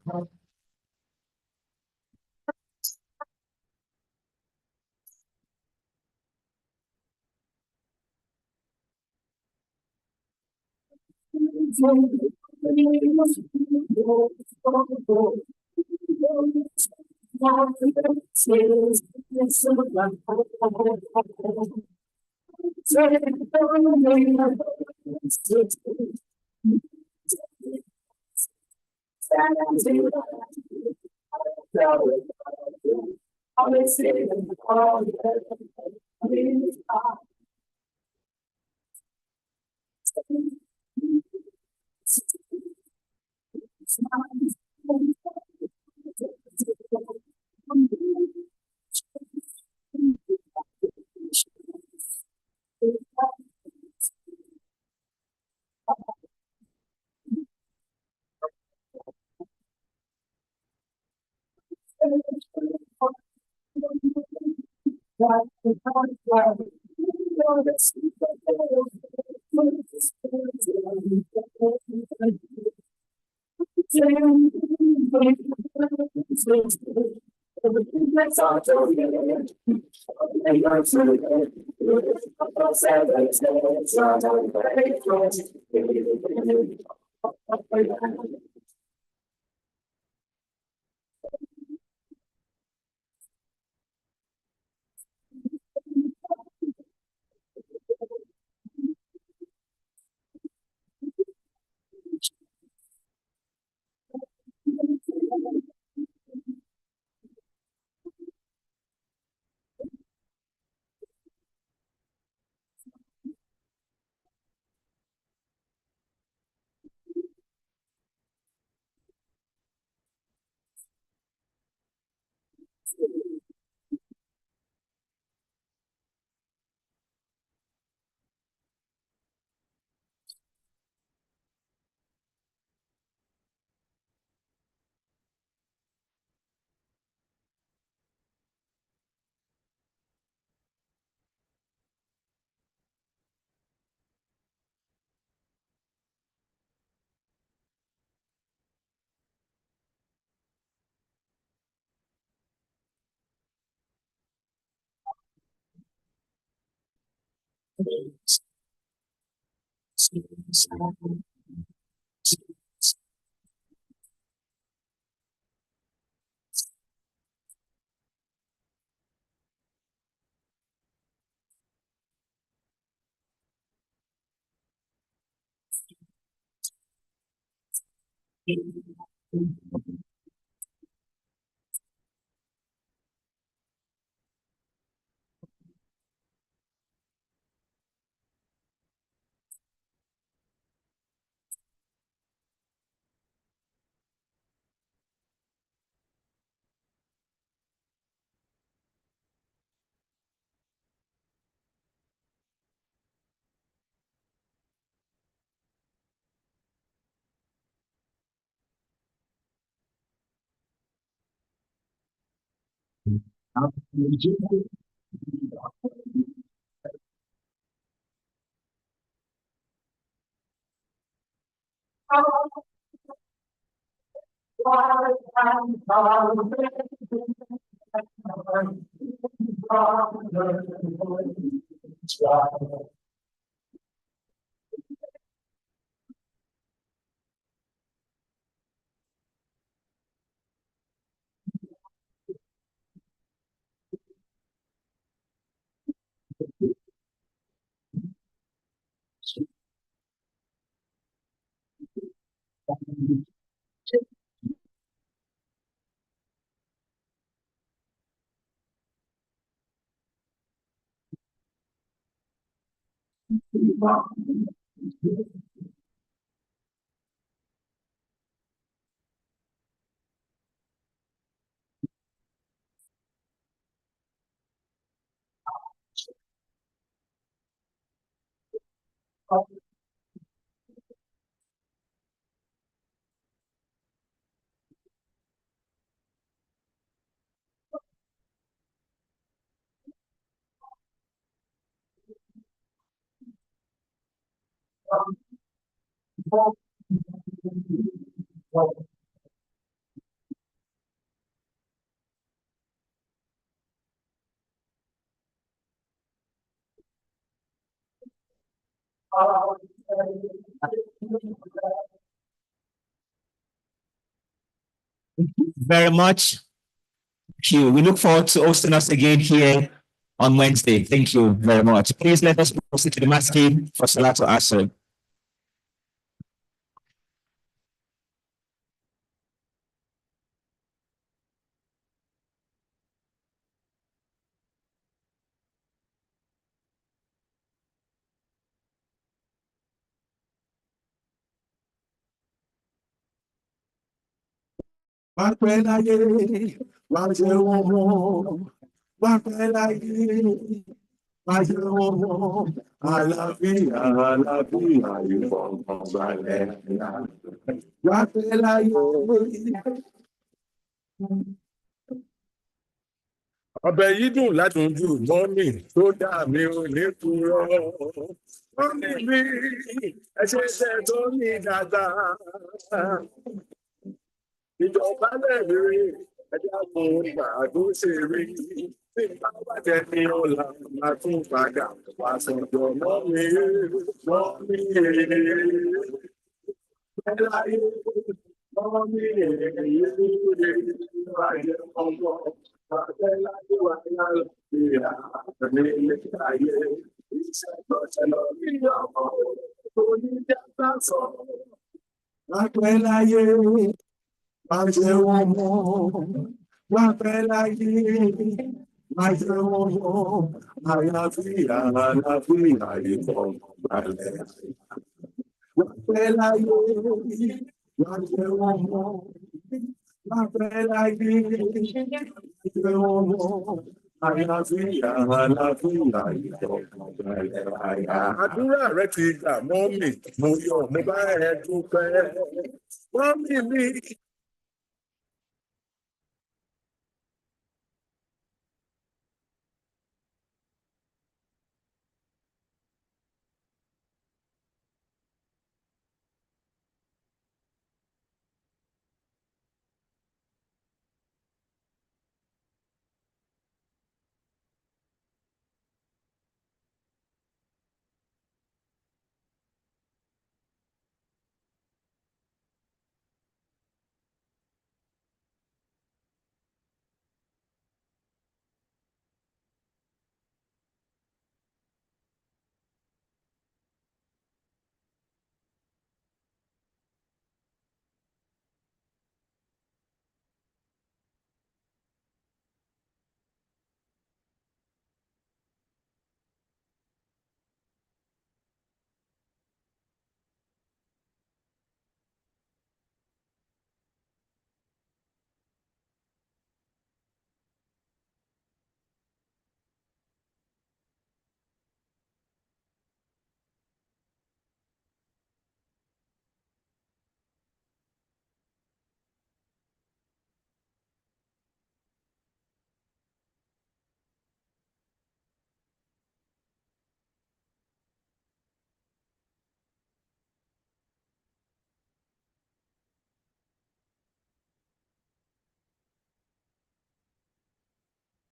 Very much. Thank you. We look forward to hosting us again here on Wednesday. Thank you very much. Please let us proceed to the masjid for Salatul Asr. Ọbẹ̀ yìí dùn látúndù mọ́mì tó dà mí ò ní purọ́. Mọ́mì mi, ẹ ṣe iṣẹ́ tó ní dáadáa. Ìjọba lẹ́rìí, ẹja kò gbàdún ṣe rí. Tí bá wà jẹ́ ní ọ̀la, máa tún padà wá sọ̀dọ̀ mọ́mì. Mọ́mì, ẹ láyé, mọ́mì, ayé ọmọ. Láyé, máa jẹ wọn mọ́, wá pẹ́ láyé, máa jẹ wọn mọ́, àyàfíà ìfọ̀n balẹ̀. Wá pẹ́ láyé, máa jẹ wọn mọ́, wá pẹ́ láyé, máa jẹ wọn mọ́, àyàfíà ìfọ̀n balẹ̀. Àdúrà rẹ ti gbà mọ́ mi, mo yọ̀ mo bá ẹ dúpẹ́. Mọ́mì mi,